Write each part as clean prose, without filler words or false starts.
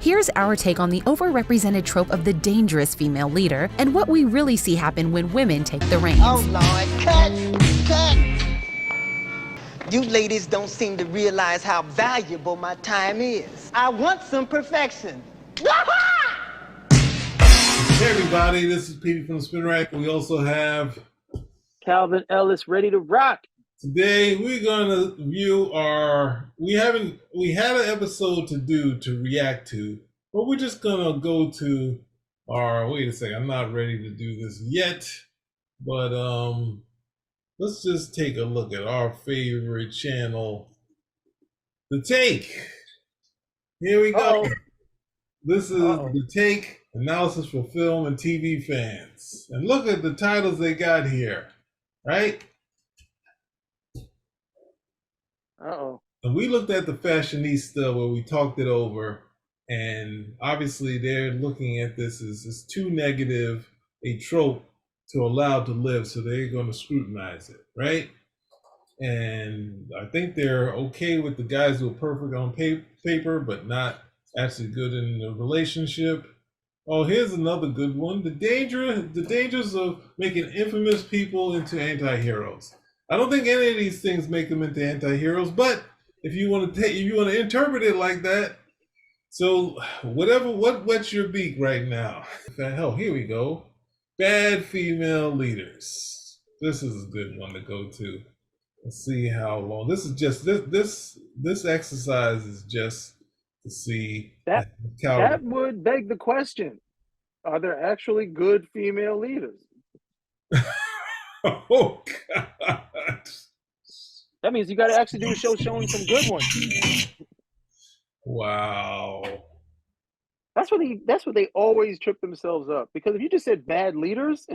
Here's our take on the overrepresented trope of the dangerous female leader and what we really see happen when women take the reins. Oh, Lord, cut! You ladies don't seem to realize how valuable my time is. I want some perfection. Hey everybody, this is Petey from the Spin Rack. We also have Calvin Ellis ready to rock. Today we're gonna view we had an episode to react to, but we're just gonna go to wait a second, I'm not ready to do this yet, but let's just take a look at our favorite channel, The Take. Here we go. This is The Take, analysis for film and TV fans. And look at the titles they got here, right? And we looked at the Fashionista where we talked it over, and obviously they're looking at this as it's too negative a trope to allow to live, so they're going to scrutinize it, right? And I think they're okay with the guys who are perfect on paper, but not actually good in the relationship. Oh, here's another good one. The dangers of making infamous people into anti-heroes. I don't think any of these things make them into anti-heroes, but if you want to interpret it like that, so what wets your beak right now? Hell, here we go. Bad female leaders. This is a good one to go to. Let's see how long. This is just this exercise is just to see that would beg the question: are there actually good female leaders? Oh God! That means you got to actually do a show showing some good ones. Wow. That's what they always trip themselves up, because if you just said bad leaders,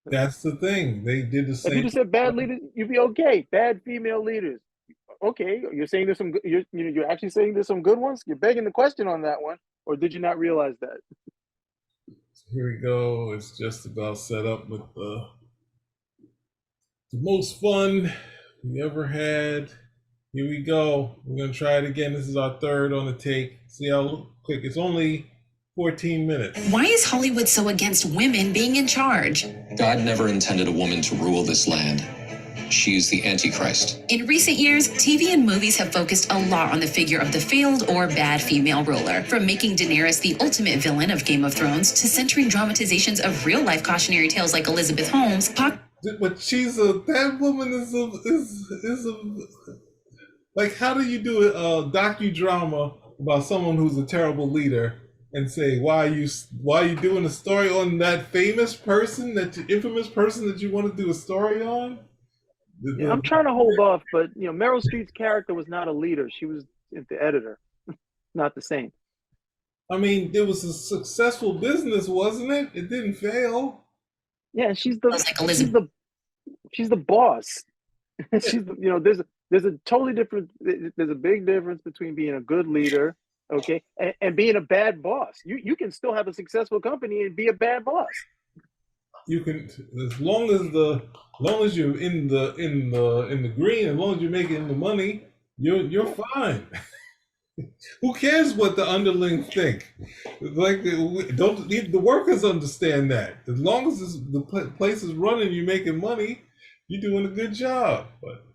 that's the thing. They did the same. If you just said bad leaders, you'd be okay. Bad female leaders. Okay, you're saying there's some. You're actually saying there's some good ones. You're begging the question on that one, or did you not realize that? Here we go. It's just about set up with the most fun we ever had. Here we go. We're gonna try it again. This is our third on The Take. See how quick. It's only 14 minutes. Why is Hollywood so against women being in charge? God never intended a woman to rule this land. She's the Antichrist. In recent years, TV and movies have focused a lot on the figure of the failed or bad female ruler, from making Daenerys the ultimate villain of Game of Thrones to centering dramatizations of real-life cautionary tales like Elizabeth Holmes. But that woman is like, how do you do a docudrama about someone who's a terrible leader and say, why are you doing a story on that famous person, infamous person that you want to do a story on? Yeah, I'm trying to hold off, but Meryl Streep's character was not a leader. She was the editor. Not the same. I mean, it was a successful business, wasn't it? It didn't fail. Yeah, she's the boss. There's a totally different. There's a big difference between being a good leader, okay, and being a bad boss. You can still have a successful company and be a bad boss. You can, as long as you're in the green, as long as you're making the money, you're fine. Who cares what the underlings think? Like, the workers understand that. As long as the place is running, you're making money, you're doing a good job. But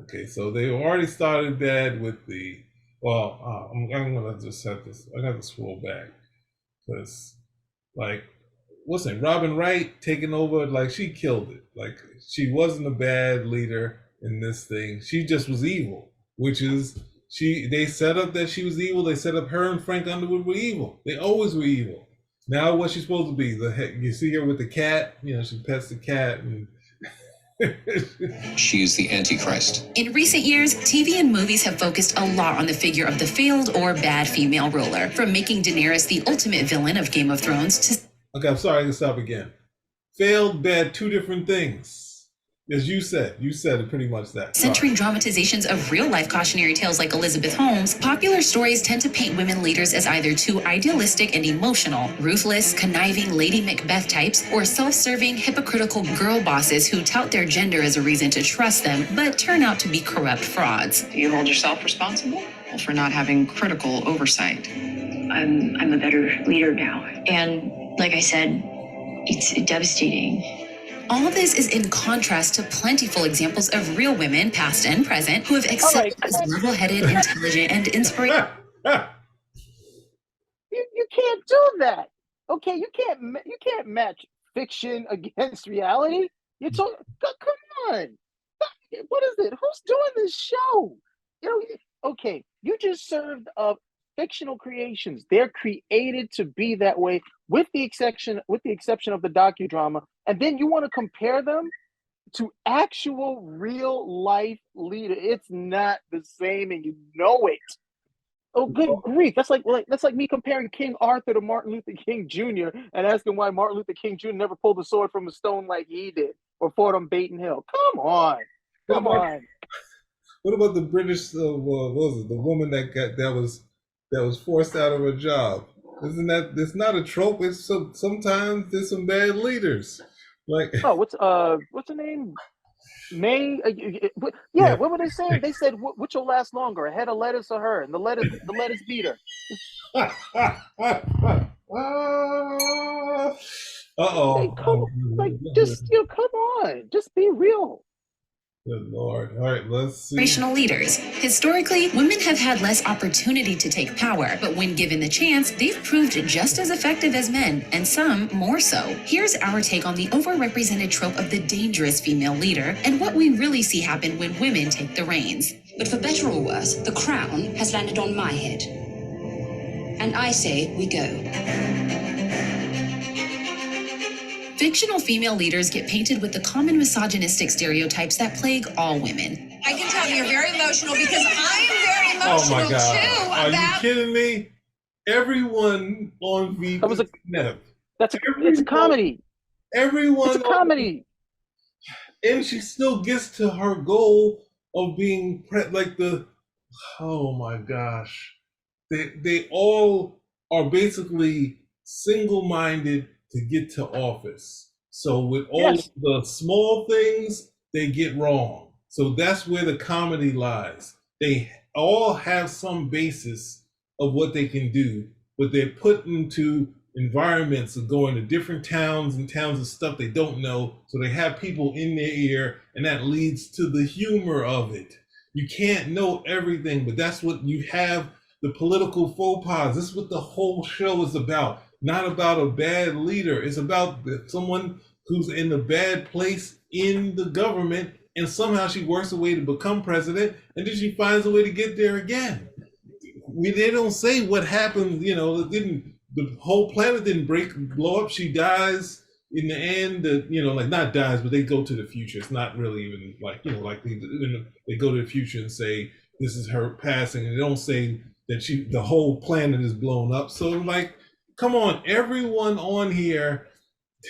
okay, so they already started bad with the. Well, I'm gonna just have this. I got to scroll back because, like, what's it? Robin Wright taking over, like, she killed it. Like, she wasn't a bad leader in this thing. She just was evil, which is they set up that she was evil. They set up her and Frank Underwood were evil. They always were evil. Now what's she supposed to be? You see her with the cat. She pets the cat and. She's the Antichrist. In recent years, TV and movies have focused a lot on the figure of the failed or bad female ruler, from making Daenerys the ultimate villain of Game of Thrones to... Okay, I'm sorry, I can stop again. Failed, bad, two different things. As you said it pretty much that. Centering dramatizations of real-life cautionary tales like Elizabeth Holmes, popular stories tend to paint women leaders as either too idealistic and emotional, ruthless, conniving Lady Macbeth types, or self-serving, hypocritical girl bosses who tout their gender as a reason to trust them, but turn out to be corrupt frauds. Do you hold yourself responsible for not having critical oversight? I'm a better leader now. And like I said, it's devastating. All this is in contrast to plentiful examples of real women, past and present, who have excelled as level-headed, intelligent, and inspirational. You can't do that. Okay, you can't match fiction against reality. Come on. What is it? Who's doing this show? Okay, you just served up fictional creations. They're created to be that way, with the exception of the docudrama, and then you want to compare them to actual real life leader. It's not the same, and you know it. Oh, good grief! That's like me comparing King Arthur to Martin Luther King Jr. and asking why Martin Luther King Jr. never pulled the sword from a stone like he did, or fought on Baton Hill. Come on. What about the British? What was it? The woman that was forced out of her job. Isn't that? It's not a trope. It's sometimes there's some bad leaders. Like, what's her name? May, yeah. What were they saying? They said, "Which will last longer, a head of lettuce or her?" And the lettuce beat her. Come on, just be real. Good Lord. All right, let's see. Inspirational leaders. Historically, women have had less opportunity to take power, but when given the chance, they've proved just as effective as men, and some more so. Here's our take on the overrepresented trope of the dangerous female leader and what we really see happen when women take the reins. But for better or worse, the crown has landed on my head. And I say we go. Fictional female leaders get painted with the common misogynistic stereotypes that plague all women. I can tell you're very emotional because I am very emotional oh my God. too. Are you kidding me? Everyone on VP. It's a comedy. Everyone. It's a comedy. And she still gets to her goal of being oh my gosh. They all are basically single-minded to get to office. So with all the small things, they get wrong. So that's where the comedy lies. They all have some basis of what they can do, but they're put into environments of going to different towns and towns of stuff they don't know. So they have people in their ear, and that leads to the humor of it. You can't know everything, but that's what you have, the political faux pas. This is what the whole show is about. Not about a bad leader. It's about someone who's in a bad place in the government, and somehow she works her way to become president, and then she finds a way to get there again. They don't say what happened. The whole planet didn't blow up. She dies in the end. Not dies, but they go to the future. It's not really even they go to the future and say this is her passing, and they don't say that the whole planet is blown up. So come on, everyone on here.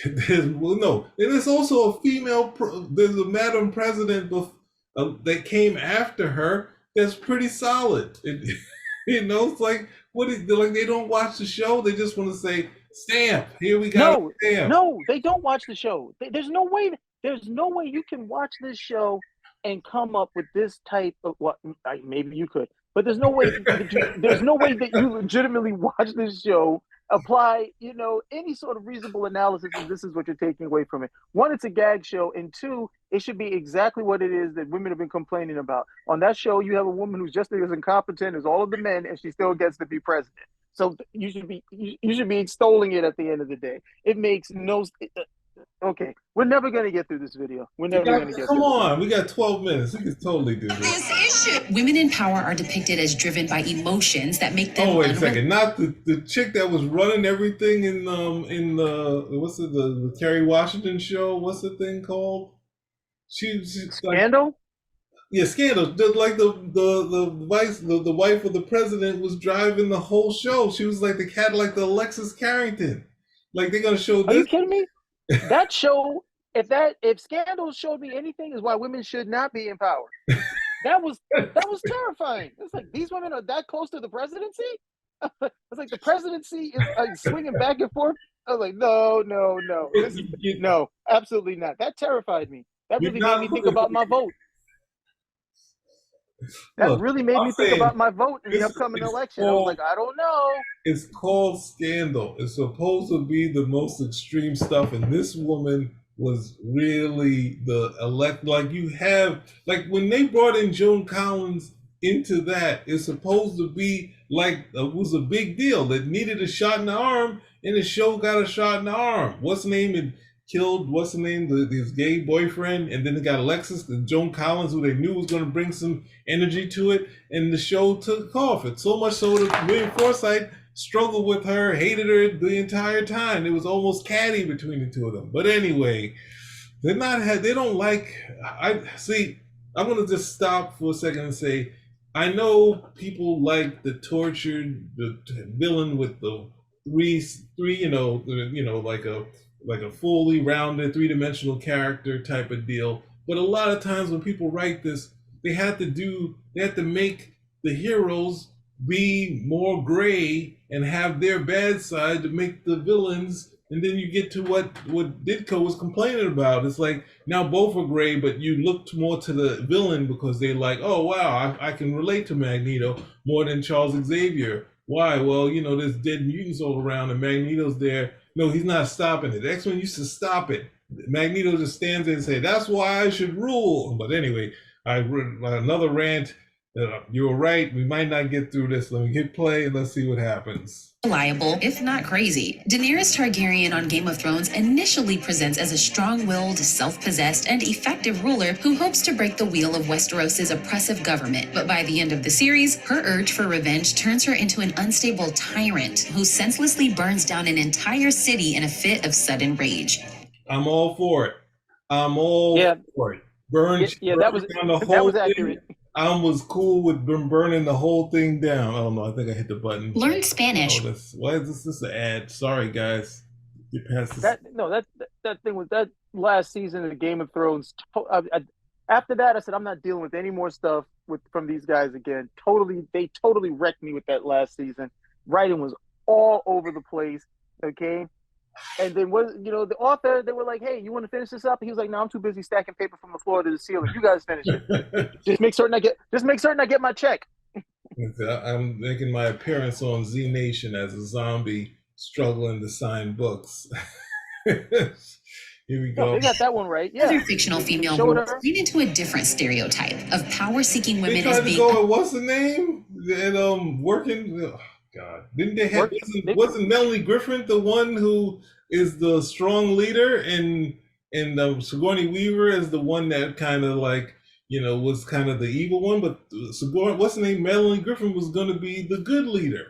There's also a female. There's a Madam President that came after her. That's pretty solid. It's like they don't watch the show. They just want to say stamp. Here we go. No, they don't watch the show. There's no way. There's no way you can watch this show and come up with this type of maybe you could, but there's no way. There's no way that you legitimately watch this show, apply, any sort of reasonable analysis, and this is what you're taking away from it. One, it's a gag show, and two, it should be exactly what it is that women have been complaining about. On that show, you have a woman who's just as incompetent as all of the men, and she still gets to be president. So you should be extolling it at the end of the day. It makes no. Okay, we're never going to get through this video. Come on, we got 12 minutes. We can totally do this. Women in power are depicted as driven by emotions that make them. Oh, wait a second! Not the chick that was running everything in the Kerry Washington show. What's the thing called? She's Scandal. Yeah, Scandal. The wife of the president was driving the whole show. She was like the Cadillac, the Alexis Carrington. Like they're gonna show. Are you kidding me? That show, if Scandal showed me anything, is why women should not be in power. That was terrifying. It's like these women are that close to the presidency. It's like the presidency is swinging back and forth. I was like, no, no, absolutely not. That terrified me. That really made me think about my vote. That Look, really made I'm me think saying about my vote in the upcoming election. I was like, I don't know. it's called scandal. It's supposed to be the most extreme stuff, and this woman was really the elect. Like you have, like when they brought in Joan Collins into that, it's supposed to be like it was a big deal that needed a shot in the arm, and the show got a shot in the arm. What's the name? It killed what's the name? His gay boyfriend, and then they got Alexis and Joan Collins, who they knew was going to bring some energy to it, and the show took off. It's so much so that William Forsythe struggled with her, hated her the entire time. It was almost catty between the two of them. But anyway, they don't like. I see. I'm gonna just stop for a second and say, I know people like the tortured the villain with the three like a fully rounded three-dimensional character type of deal. But a lot of times when people write this, they have to make the heroes be more gray and have their bad side to make the villains, and then you get to what Ditko was complaining about. It's like now both are gray, but you look more to the villain because they're like, oh wow, I can relate to Magneto more than Charles Xavier. Why? Well, there's dead mutants all around, and Magneto's there. No, he's not stopping it. The X-Men used to stop it. Magneto just stands there and say, "That's why I should rule." But anyway, another rant. You were right. We might not get through this. Let me hit play and let's see what happens. Reliable, if not crazy. Daenerys Targaryen on Game of Thrones initially presents as a strong-willed, self-possessed, and effective ruler who hopes to break the wheel of Westeros' oppressive government. But by the end of the series, her urge for revenge turns her into an unstable tyrant who senselessly burns down an entire city in a fit of sudden rage. I'm all for it. For it. Burn down the whole that was accurate. Thing. I was cool with burning the whole thing down. I don't know. I think I hit the button. Learn Spanish. Why is this an ad? Sorry, guys. Get past this. That thing was that last season of Game of Thrones. After that, I said I'm not dealing with any more stuff from these guys again. They totally wrecked me with that last season. Writing was all over the place. Okay. And then the author, they were like, "Hey, you want to finish this up?" He was like, "No, I'm too busy stacking paper from the floor to the ceiling. You guys finish it. Just make certain I get my check." I'm making my appearance on Z Nation as a zombie struggling to sign books. Here we go. They got that one right. Yeah. Other fictional female roles lead into a different stereotype of power-seeking women as being. What's the name? And working. Oh, God, didn't they have? Wasn't Melanie Griffin the one who is the strong leader, and Sigourney Weaver is the one that kind of like was kind of the evil one, but what's the name? Melanie Griffin was going to be the good leader.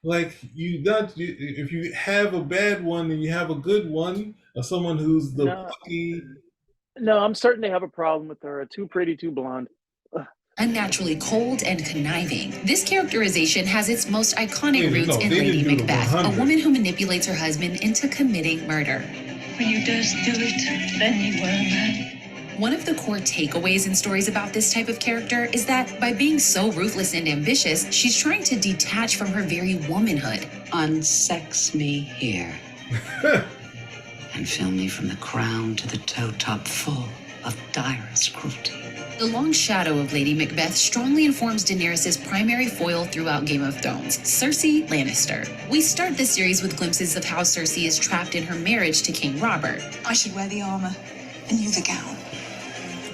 Like if you have a bad one and you have a good one, or someone who's the plucky. No, I'm certain they have a problem with her. Too pretty, too blonde. Unnaturally cold and conniving. This characterization has its most iconic roots in Lady Macbeth, a woman who manipulates her husband into committing murder. When you just do it, then you were a man. One of the core takeaways in stories about this type of character is that by being so ruthless and ambitious, she's trying to detach from her very womanhood. Unsex me here. And fill me from the crown to the toe top full of direst cruelty. The long shadow of Lady Macbeth strongly informs Daenerys' primary foil throughout Game of Thrones, Cersei Lannister. We start the series with glimpses of how Cersei is trapped in her marriage to King Robert. I should wear the armor and you the gown.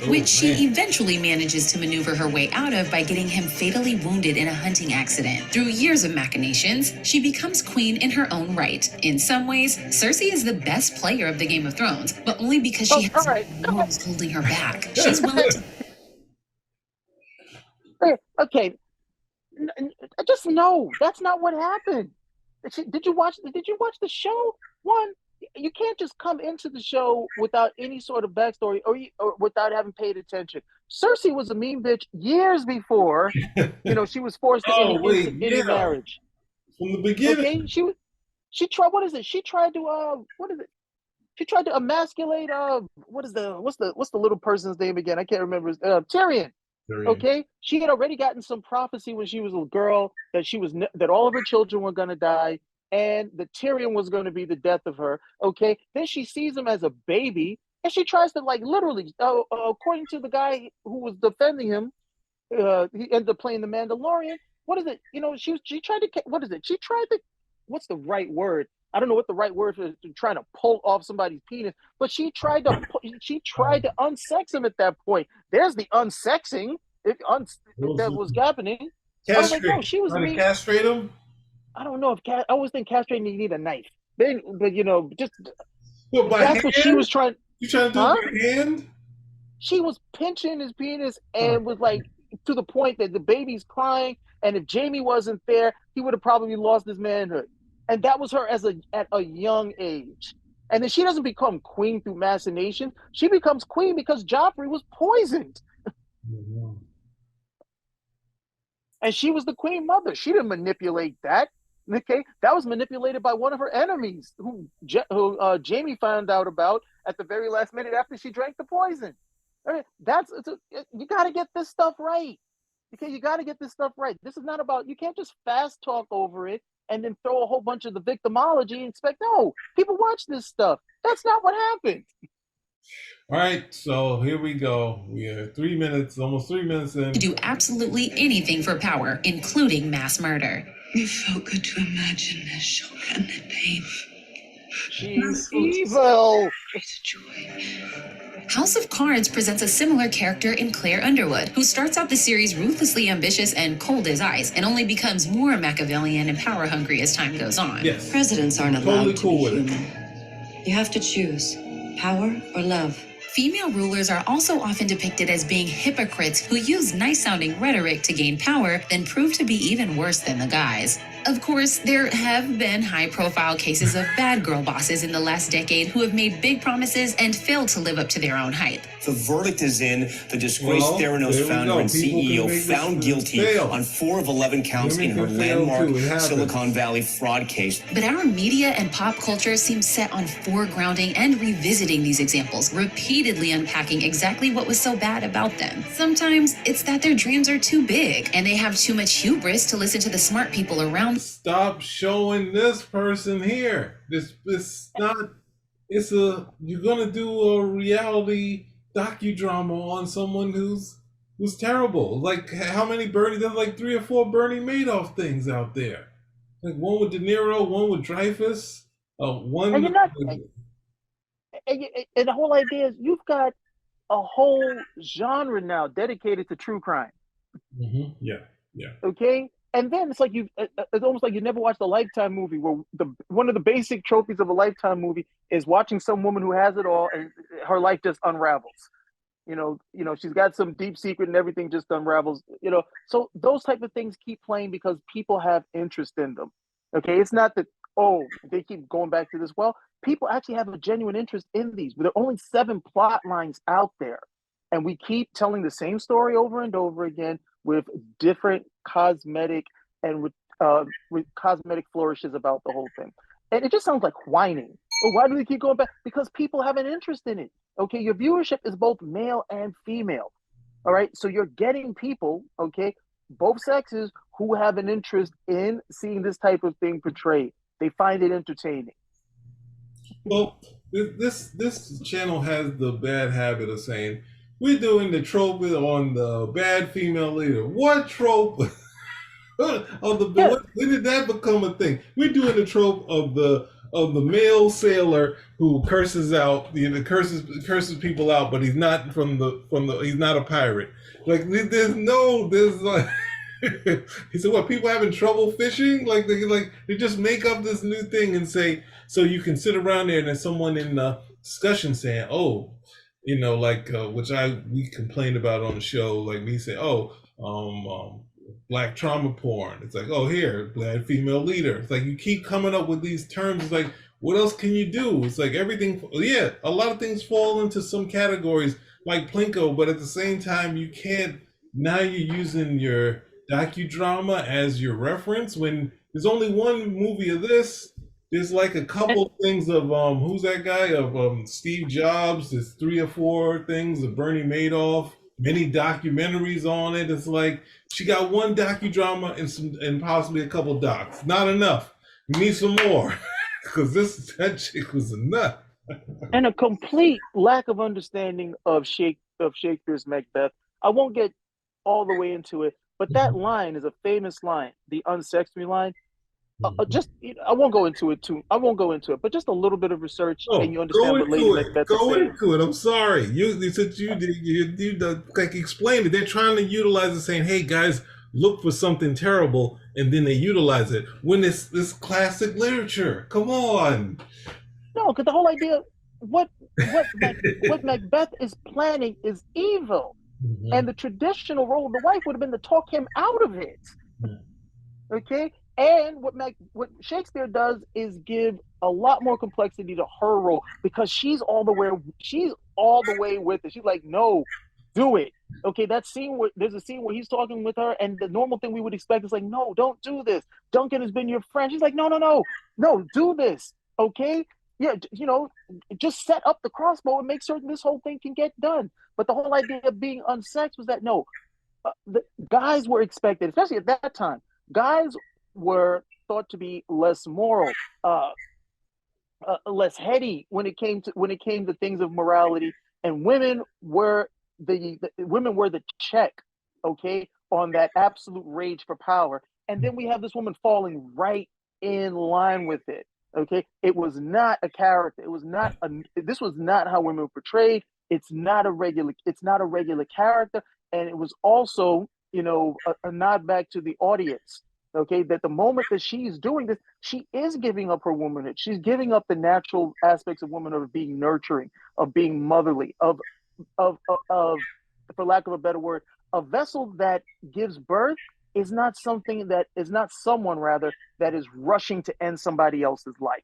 Which she eventually manages to maneuver her way out of by getting him fatally wounded in a hunting accident. Through years of machinations, she becomes queen in her own right. In some ways, Cersei is the best player of the Game of Thrones, but only because she has no one holding her back. She's willing to... Okay, just no. That's not what happened. Did you watch the show? One, you can't just come into the show without any sort of backstory or without having paid attention. Cersei was a mean bitch years before, she was forced into marriage. From the beginning. Okay? She tried, what is it? She tried to, She tried to emasculate, what's the little person's name again? I can't remember. Tyrion. Okay, she had already gotten some prophecy when she was a girl that all of her children were going to die, and the Tyrion was going to be the death of her. Okay, then she sees him as a baby, and she tries to literally, according to the guy who was defending him, he ended up playing the Mandalorian. What is it? You know, she tried to, what is it? She tried to, what's the right word? I don't know what the right word is, trying to pull off somebody's penis, but she tried to unsex him at that point. There's the unsexing that was happening. I was like, no, she was trying to castrate him. I don't know if I always think castrating you need a knife, but you know, just by that's hand? what she was trying. You trying to do it by hand? She was pinching his penis and was like to the point that the baby's crying, and if Jamie wasn't there, he would have probably lost his manhood. And that was her at a young age. And then she doesn't become queen through machination. She becomes queen because Joffrey was poisoned. Mm-hmm. And she was the queen mother. She didn't manipulate that. Okay, that was manipulated by one of her enemies, who Jamie found out about at the very last minute after she drank the poison. I mean, you got to get this stuff right. Okay, you got to get this stuff right. This is not about, you can't just fast talk over it and then throw a whole bunch of the victimology and expect, no, people watch this stuff. That's not what happened. All right, so here we go. We are 3 minutes, almost 3 minutes in. To do absolutely anything for power, including mass murder. You felt good to imagine their shock and their pain. She's evil. House of Cards presents a similar character in Claire Underwood, who starts out the series ruthlessly ambitious and cold as ice, and only becomes more Machiavellian and power hungry as time goes on. Yes. Presidents aren't allowed to be human. You have to choose power or love. Female rulers are also often depicted as being hypocrites who use nice-sounding rhetoric to gain power, then prove to be even worse than the guys. Of course, there have been high-profile cases of bad girl bosses in the last decade who have made big promises and failed to live up to their own hype. The verdict is in. The disgraced Theranos founder and CEO found guilty on 4 of 11 counts in her landmark Silicon Valley fraud case. But our media and pop culture seem set on foregrounding and revisiting these examples, repeatedly unpacking exactly what was so bad about them. Sometimes it's that their dreams are too big and they have too much hubris to listen to the smart people around. Stop showing this person here. This not. You're gonna do a reality docudrama on someone who's terrible. Like how many Bernie? There's like 3 or 4 Bernie Madoff things out there. Like one with De Niro, one with Dreyfus, one. And and the whole idea is you've got a whole genre now dedicated to true crime. Mm-hmm. Yeah. Okay. And then it's like it's almost like you never watched a Lifetime movie where one of the basic trophies of a Lifetime movie is watching some woman who has it all and her life just unravels. You know, she's got some deep secret and everything just unravels. You know, so those type of things keep playing because people have interest in them. Okay, it's not that they keep going back to this. Well, people actually have a genuine interest in these. But there are only 7 plot lines out there, and we keep telling the same story over and over again with different cosmetic and with cosmetic flourishes about the whole thing. And it just sounds like whining. Well, why do they keep going back? Because people have an interest in it. Okay, your viewership is both male and female. All right, so you're getting people, okay, both sexes who have an interest in seeing this type of thing portrayed. They find it entertaining. Well, this channel has the bad habit of saying, we're doing the trope on the bad female leader. What trope of the when did that become a thing? We're doing the trope of the male sailor who curses out, curses people out, but he's not he's not a pirate. Like there's like he said, what, people having trouble fishing? Like they just make up this new thing and say, so you can sit around there and there's someone in the discussion saying, you know, like which we complained about on the show, like me say, black trauma porn. It's like, here, black female leader. It's like you keep coming up with these terms. It's like, what else can you do? It's like everything. Yeah, a lot of things fall into some categories like Plinko, but at the same time, you can't. Now you're using your docudrama as your reference when there's only one movie of this. There's like a couple things of who's that guy of Steve Jobs. There's 3 or 4 things of Bernie Madoff. Many documentaries on it. It's like she got one docudrama and possibly a couple docs. Not enough. We need some more because that chick was a nut. And a complete lack of understanding of Shakespeare's Macbeth. I won't get all the way into it. But that line is a famous line, the "unsex me" line. Just I won't go into it too. I won't go into it, but just a little bit of research, and you Go understand what Lady into it. Macbeth is Go saying. into it. I'm sorry. You said you like explained it. They're trying to utilize it, saying, "Hey guys, look for something terrible," and then they utilize it when it's this classic literature. Come on. No, because the whole idea, what what Macbeth is planning is evil, and the traditional role of the wife would have been to talk him out of it. Okay, and what Shakespeare does is give a lot more complexity to her role because she's all the way with it. She's like, no, do it. Okay, that scene where there's a scene where he's talking with her, and the normal thing we would expect is like, no, don't do this. Duncan has been your friend. She's like, no, do this. Okay, yeah, just set up the crossbow and make certain this whole thing can get done. But the whole idea of being unsexed was that no, the guys were expected, especially at that time. Guys were thought to be less moral, less heady when it came to things of morality, and women were the check, okay, on that absolute rage for power. And then we have this woman falling right in line with it. Okay, it was not a character. This was not how women were portrayed. It's not a regular character, and it was also a nod back to the audience. Okay, that the moment that she's doing this, she is giving up her womanhood. She's giving up the natural aspects of womanhood, of being nurturing, of being motherly, of for lack of a better word, a vessel that gives birth is not someone rather that is rushing to end somebody else's life.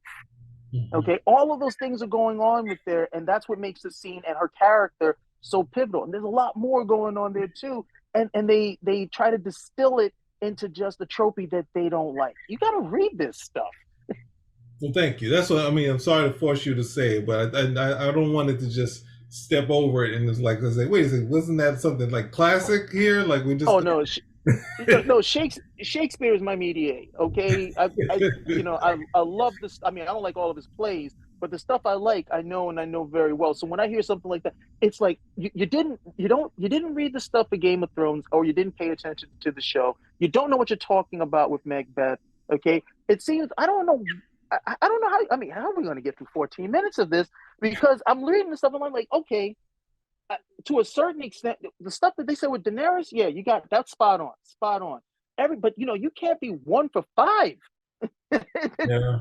Okay, all of those things are going on with there, and that's what makes the scene and her character so pivotal. And there's a lot more going on there too, and they try to distill it into just a trophy that they don't like. You got to read this stuff. Well, thank you. That's what I mean. I'm sorry to force you to say it, but I don't want it to just step over it and it's like, let's say, wait a second, wasn't that something like classic here? Like we just. Oh no, no. Shakespeare is my mediator. Okay, I love this. I mean, I don't like all of his plays, but the stuff I like, I know very well. So when I hear something like that, it's like you didn't read the stuff of Game of Thrones, or you didn't pay attention to the show. You don't know what you're talking about with Macbeth. Okay, it seems I don't know. I don't know how. I mean, how are we going to get through 14 minutes of this? Because I'm reading the stuff and I'm like, okay, to a certain extent, the stuff that they said with Daenerys, yeah, you got that spot on. But you can't be 1 for 5. Yeah.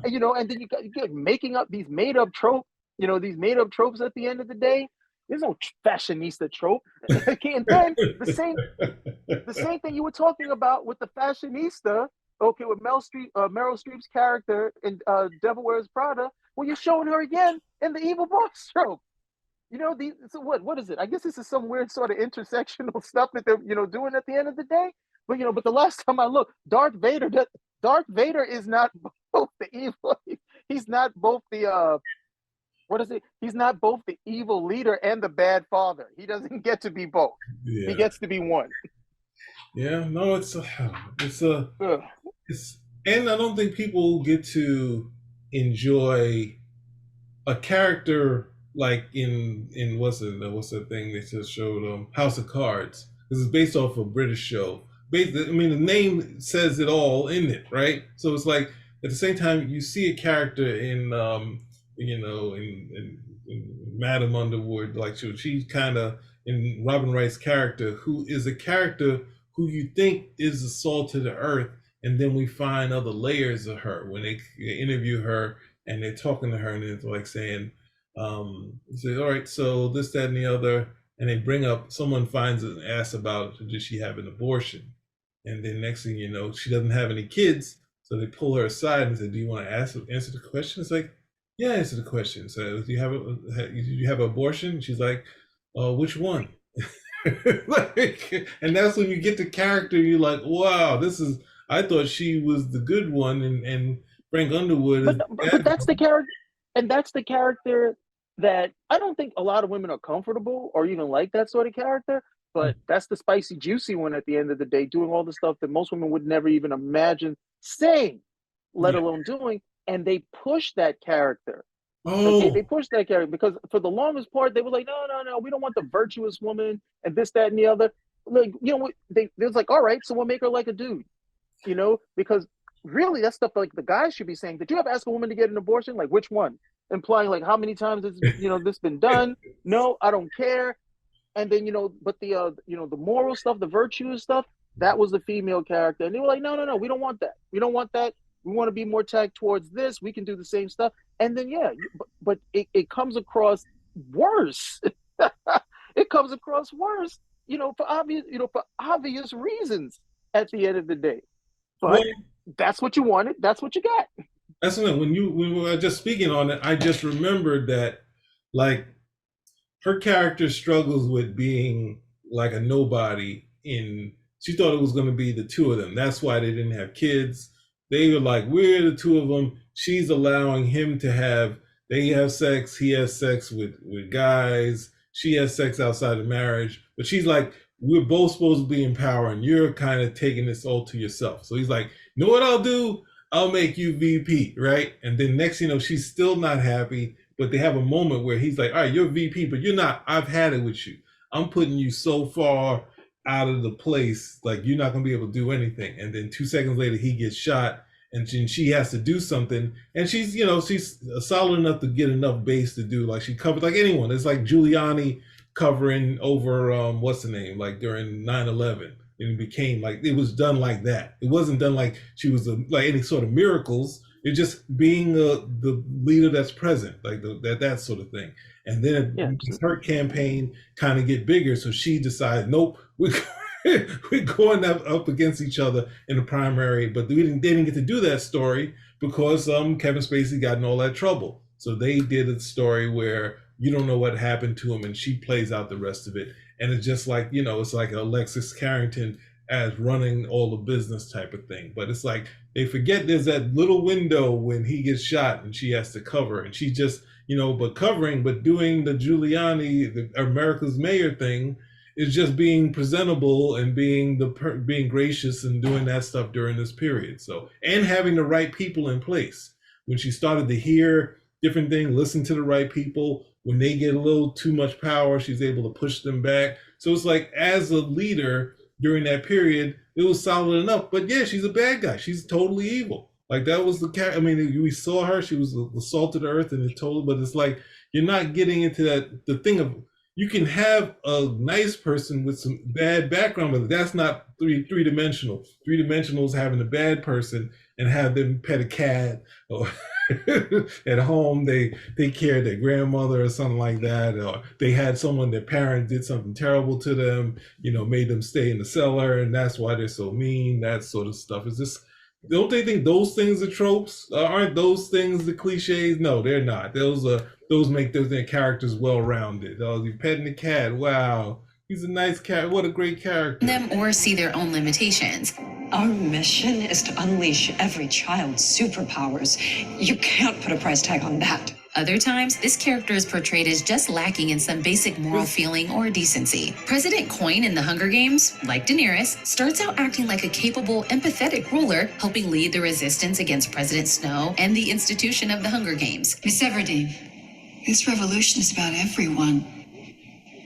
And then you're making up these made up tropes. These made up tropes at the end of the day. There's no fashionista trope. Okay, and then the same thing you were talking about with the fashionista. Okay, with Meryl Streep's character in Devil Wears Prada, well, you're showing her again in the evil boss trope. So what is it? I guess this is some weird sort of intersectional stuff that they're doing at the end of the day. But the last time I looked, Darth Vader is not both the evil. He's not both the what is it? He's not both the evil leader and the bad father. He doesn't get to be both. Yeah. He gets to be one. Yeah, no, and I don't think people get to enjoy a character like in what's the thing they just showed House of Cards. This is based off a British show. I mean, the name says it all in it, right? So it's like at the same time you see a character in Madame Underwood, like she's kind of in Robin Wright's character, who is a character who you think is the salt of the earth, and then we find other layers of her when they interview her and they're talking to her and it's like saying, say, all right, so this, that, and the other, and they bring up, someone finds and asks about, did she have an abortion? And then next thing you know, she doesn't have any kids, so they pull her aside and say, do you want to answer the question? It's like, yeah, answer the question. So do you have an abortion? And she's like, which one? And that's when you get the character, you're like, wow, I thought she was the good one, and Frank Underwood but that's the character, and that's the character that I don't think a lot of women are comfortable or even like that sort of character, but that's the spicy, juicy one at the end of the day, doing all the stuff that most women would never even imagine saying, let alone doing, and they push that character. Okay, they pushed that character because for the longest part they were like, no, we don't want the virtuous woman and this, that, and the other. like, you know, there's like, all right, so we'll make her like a dude, you know, because really that's stuff like the guys should be saying. Did you ever ask a woman to get an abortion? Like, which one? Implying like how many times it's, you know, this been done? No, I don't care. And then, you know, but the you know, the moral stuff, the virtue stuff, that was the female character, and they were like, no, we don't want that. We don't want that. We want to be more tagged towards this. We can do the same stuff. And then yeah, but it comes across worse. It comes across worse, you know, for obvious reasons at the end of the day. But well, that's what you wanted. That's what you got. That's what when we were just speaking on it, I just remembered that, like, her character struggles with being like a nobody. She thought it was going to be the two of them. That's why they didn't have kids. They were like, we're the two of them. She's allowing him to have. They have sex. He has sex with guys. She has sex outside of marriage. But she's like, we're both supposed to be in power, and you're kind of taking this all to yourself. So he's like, you know what I'll do? I'll make you VP, right? And then next, you know, she's still not happy. But they have a moment where he's like, all right, you're VP, but you're not. I've had it with you. I'm putting you so far out of the place, like you're not going to be able to do anything. And then 2 seconds later, he gets shot, and she has to do something. And she's, you know, she's solid enough to get enough base to do, like, she covered like anyone. It's like Giuliani covering over, what's the name, like during 9/11. And it became like, it was done like that. It wasn't done like she was like any sort of miracles. It's just being the leader that's present, like that sort of thing. And then her campaign kind of get bigger, so she decides, nope, we're going up against each other in the primary. But they didn't get to do that story because Kevin Spacey got in all that trouble. So they did a story where you don't know what happened to him, and she plays out the rest of it. And it's just like, you know, it's like Alexis Carrington as running all the business type of thing. But it's like they forget there's that little window when he gets shot and she has to cover, and she just, you know, but doing the Giuliani, the America's mayor thing is just being presentable and being gracious and doing that stuff during this period. So, and having the right people in place. When she started to hear different things, listen to the right people, when they get a little too much power, she's able to push them back. So it's like, as a leader during that period, it was solid enough. But yeah, she's a bad guy. She's totally evil. Like, that was the character. I mean, we saw her. She was the salt of the earth, and it's total. But it's like, you're not getting into that, the thing of, you can have a nice person with some bad background, but that's not three-dimensional. Three-dimensional is having a bad person and have them pet a cat, or at home they take care of their grandmother or something like that, or they had someone, their parent did something terrible to them, you know, made them stay in the cellar, and that's why they're so mean. That sort of stuff is just, don't they think those things are tropes? Aren't those things the cliches? No, they're not. Those make their characters well-rounded. Oh, you're petting the cat. Wow, he's a nice cat. What a great character. Them or see their own limitations. Our mission is to unleash every child's superpowers. You can't put a price tag on that. Other times, this character is portrayed as just lacking in some basic moral feeling or decency. President Coin in The Hunger Games, like Daenerys, starts out acting like a capable, empathetic ruler, helping lead the resistance against President Snow and the institution of the Hunger Games. Miss Everdeen, this revolution is about everyone.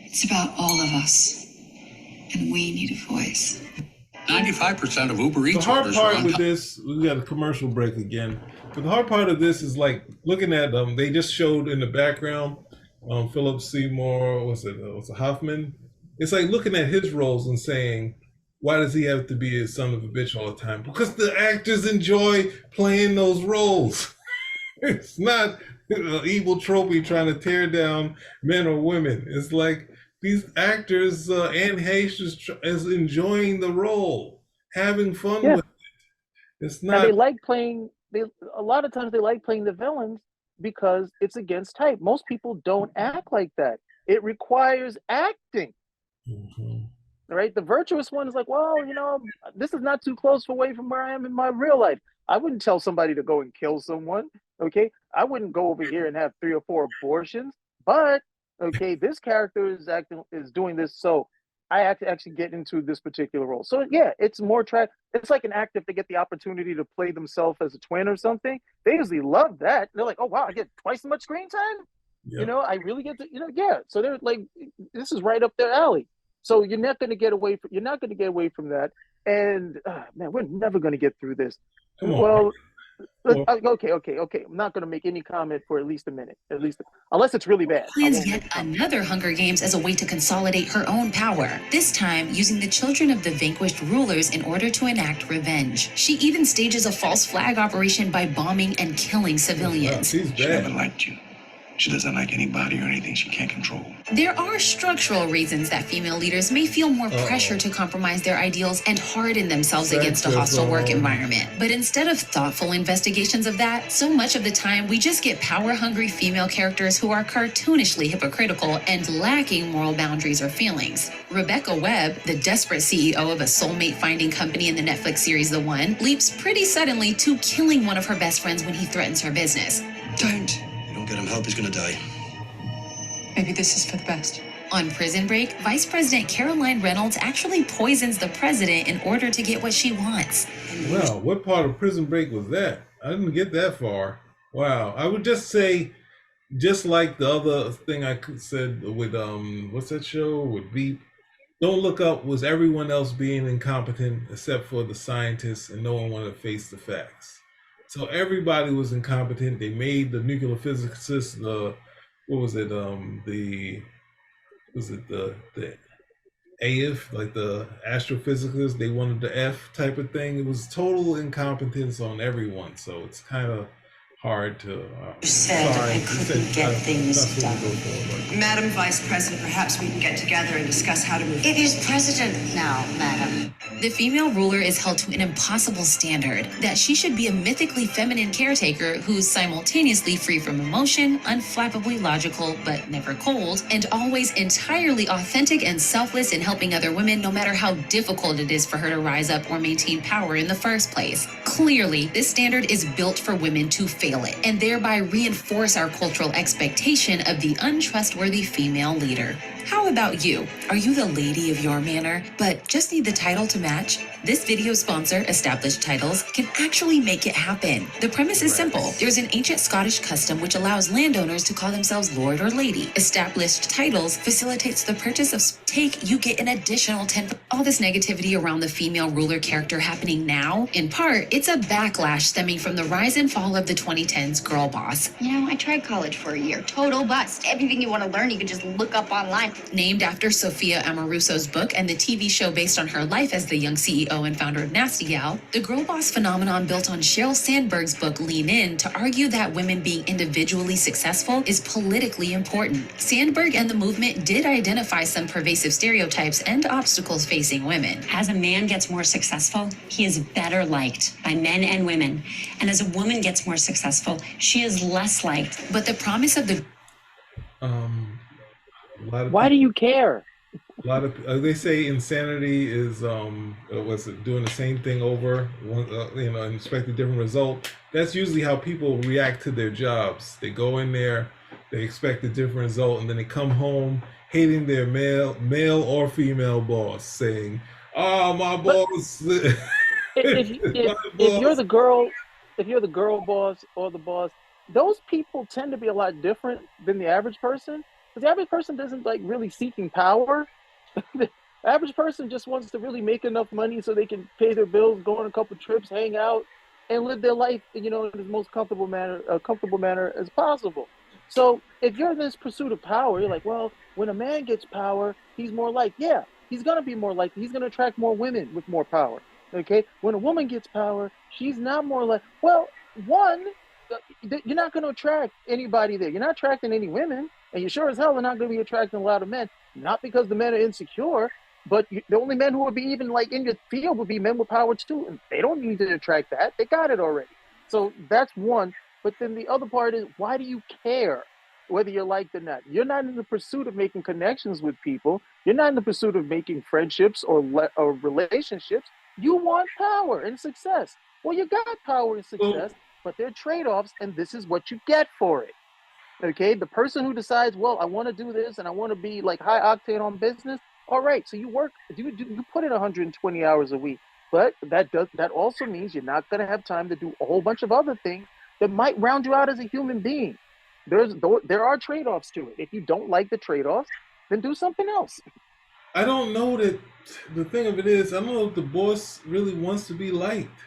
It's about all of us. And we need a voice. 95% of Uber Eats the hard orders part are with this, we got a commercial break again. But the hard part of this is like looking at them. They just showed in the background, Philip Seymour, was it Hoffman? It's like looking at his roles and saying, why does he have to be a son of a bitch all the time? Because the actors enjoy playing those roles. It's not evil trophy trying to tear down men or women. It's like, these actors, Anne Heche is enjoying the role, having fun with it. It's not. And they like playing. A lot of times they like playing the villains because it's against type. Most people don't act like that. It requires acting. Mm-hmm. Right? The virtuous one is like, well, you know, this is not too close away from where I am in my real life. I wouldn't tell somebody to go and kill someone. Okay, I wouldn't go over here and have 3 or 4 abortions, but. Okay, this character is doing this, so I actually get into this particular role. So yeah, it's more it's like an actor, if they get the opportunity to play themselves as a twin or something, they usually love that. They're like, oh wow, I get twice as much screen time. Yeah. You know, I really get to, you know, yeah. So they're like, this is right up their alley. So you're not going to get away from that. And man, we're never going to get through this. Come on. Well, okay. I'm not going to make any comment for at least a minute, unless it's really bad. Plans yet another Hunger Games as a way to consolidate her own power, this time using the children of the vanquished rulers in order to enact revenge. She even stages a false flag operation by bombing and killing civilians. She's bad. She never liked you. She doesn't like anybody or anything she can't control. There are structural reasons that female leaders may feel more pressure to compromise their ideals and harden themselves against a hostile work environment. But instead of thoughtful investigations of that, so much of the time we just get power-hungry female characters who are cartoonishly hypocritical and lacking moral boundaries or feelings. Rebecca Webb, the desperate CEO of a soulmate-finding company in the Netflix series The One, leaps pretty suddenly to killing one of her best friends when he threatens her business. Don't get him help, he's gonna die. Maybe this is for the best. On Prison Break, Vice President Caroline Reynolds actually poisons the president in order to get what she wants. Wow, what part of Prison Break was that? I didn't get that far. Wow, I would just say, just like the other thing I said with, what's that show with Veep? Don't Look Up was everyone else being incompetent except for the scientists, and no one wanted to face the facts. So everybody was incompetent. They made the nuclear physicists the AF, like the astrophysicists, they wanted the F type of thing. It was total incompetence on everyone. So it's kind of hard to. You said I couldn't get things done. Madam Vice President, perhaps we can get together and discuss how to move. It is president now, madam. The female ruler is held to an impossible standard, that she should be a mythically feminine caretaker who's simultaneously free from emotion, unflappably logical but never cold, and always entirely authentic and selfless in helping other women no matter how difficult it is for her to rise up or maintain power in the first place. Clearly, this standard is built for women to fail it, and thereby reinforce our cultural expectation of the untrustworthy female leader. How about you? Are you the lady of your manor, but just need the title to match? This video sponsor, Established Titles, can actually make it happen. The premise is simple. There's an ancient Scottish custom which allows landowners to call themselves lord or lady. Established Titles facilitates the purchase of you get an additional 10. All this negativity around the female ruler character happening now, in part, it's a backlash stemming from the rise and fall of the 2010s girl boss. You know, I tried college for a year. Total bust. Everything you want to learn, you can just look up online. Named after Sophia Amoruso's book and the TV show based on her life as the young CEO and founder of Nasty Gal, the girl boss phenomenon built on Sheryl Sandberg's book Lean In to argue that women being individually successful is politically important. Sandberg and the movement did identify some pervasive stereotypes and obstacles facing women. As a man gets more successful, he is better liked by men and women. And as a woman gets more successful, she is less liked. But the promise of the why do you care? A lot of they say insanity is was it doing the same thing over, and expect a different result. That's usually how people react to their jobs. They go in there, they expect a different result, and then they come home hating their male or female boss, saying, "Oh, my boss." If you're the girl boss or the boss, those people tend to be a lot different than the average person. Because the average person doesn't like really seeking power. The average person just wants to really make enough money so they can pay their bills, go on a couple trips, hang out, and live their life, in the most comfortable manner as possible. So if you're in this pursuit of power, you're like, well, when a man gets power, he's more liked. Yeah, he's gonna be more liked. He's gonna attract more women with more power. Okay, when a woman gets power, she's not more like. Well, one, you're not gonna attract anybody there. You're not attracting any women. And you sure as hell are not going to be attracting a lot of men, not because the men are insecure, but the only men who would be even like in your field would be men with power too. And they don't need to attract that. They got it already. So that's one. But then the other part is, why do you care whether you're liked or not? You're not in the pursuit of making connections with people. You're not in the pursuit of making friendships or relationships. You want power and success. Well, you got power and success, but there are trade-offs, and this is what you get for it. Okay, the person who decides, well, I want to do this and I want to be like high octane on business. All right, so you put in 120 hours a week, but that also means you're not going to have time to do a whole bunch of other things that might round you out as a human being. There are trade-offs to it. If you don't like the trade-offs, then do something else. I don't know that. The thing of it is, I don't know if the boss really wants to be liked.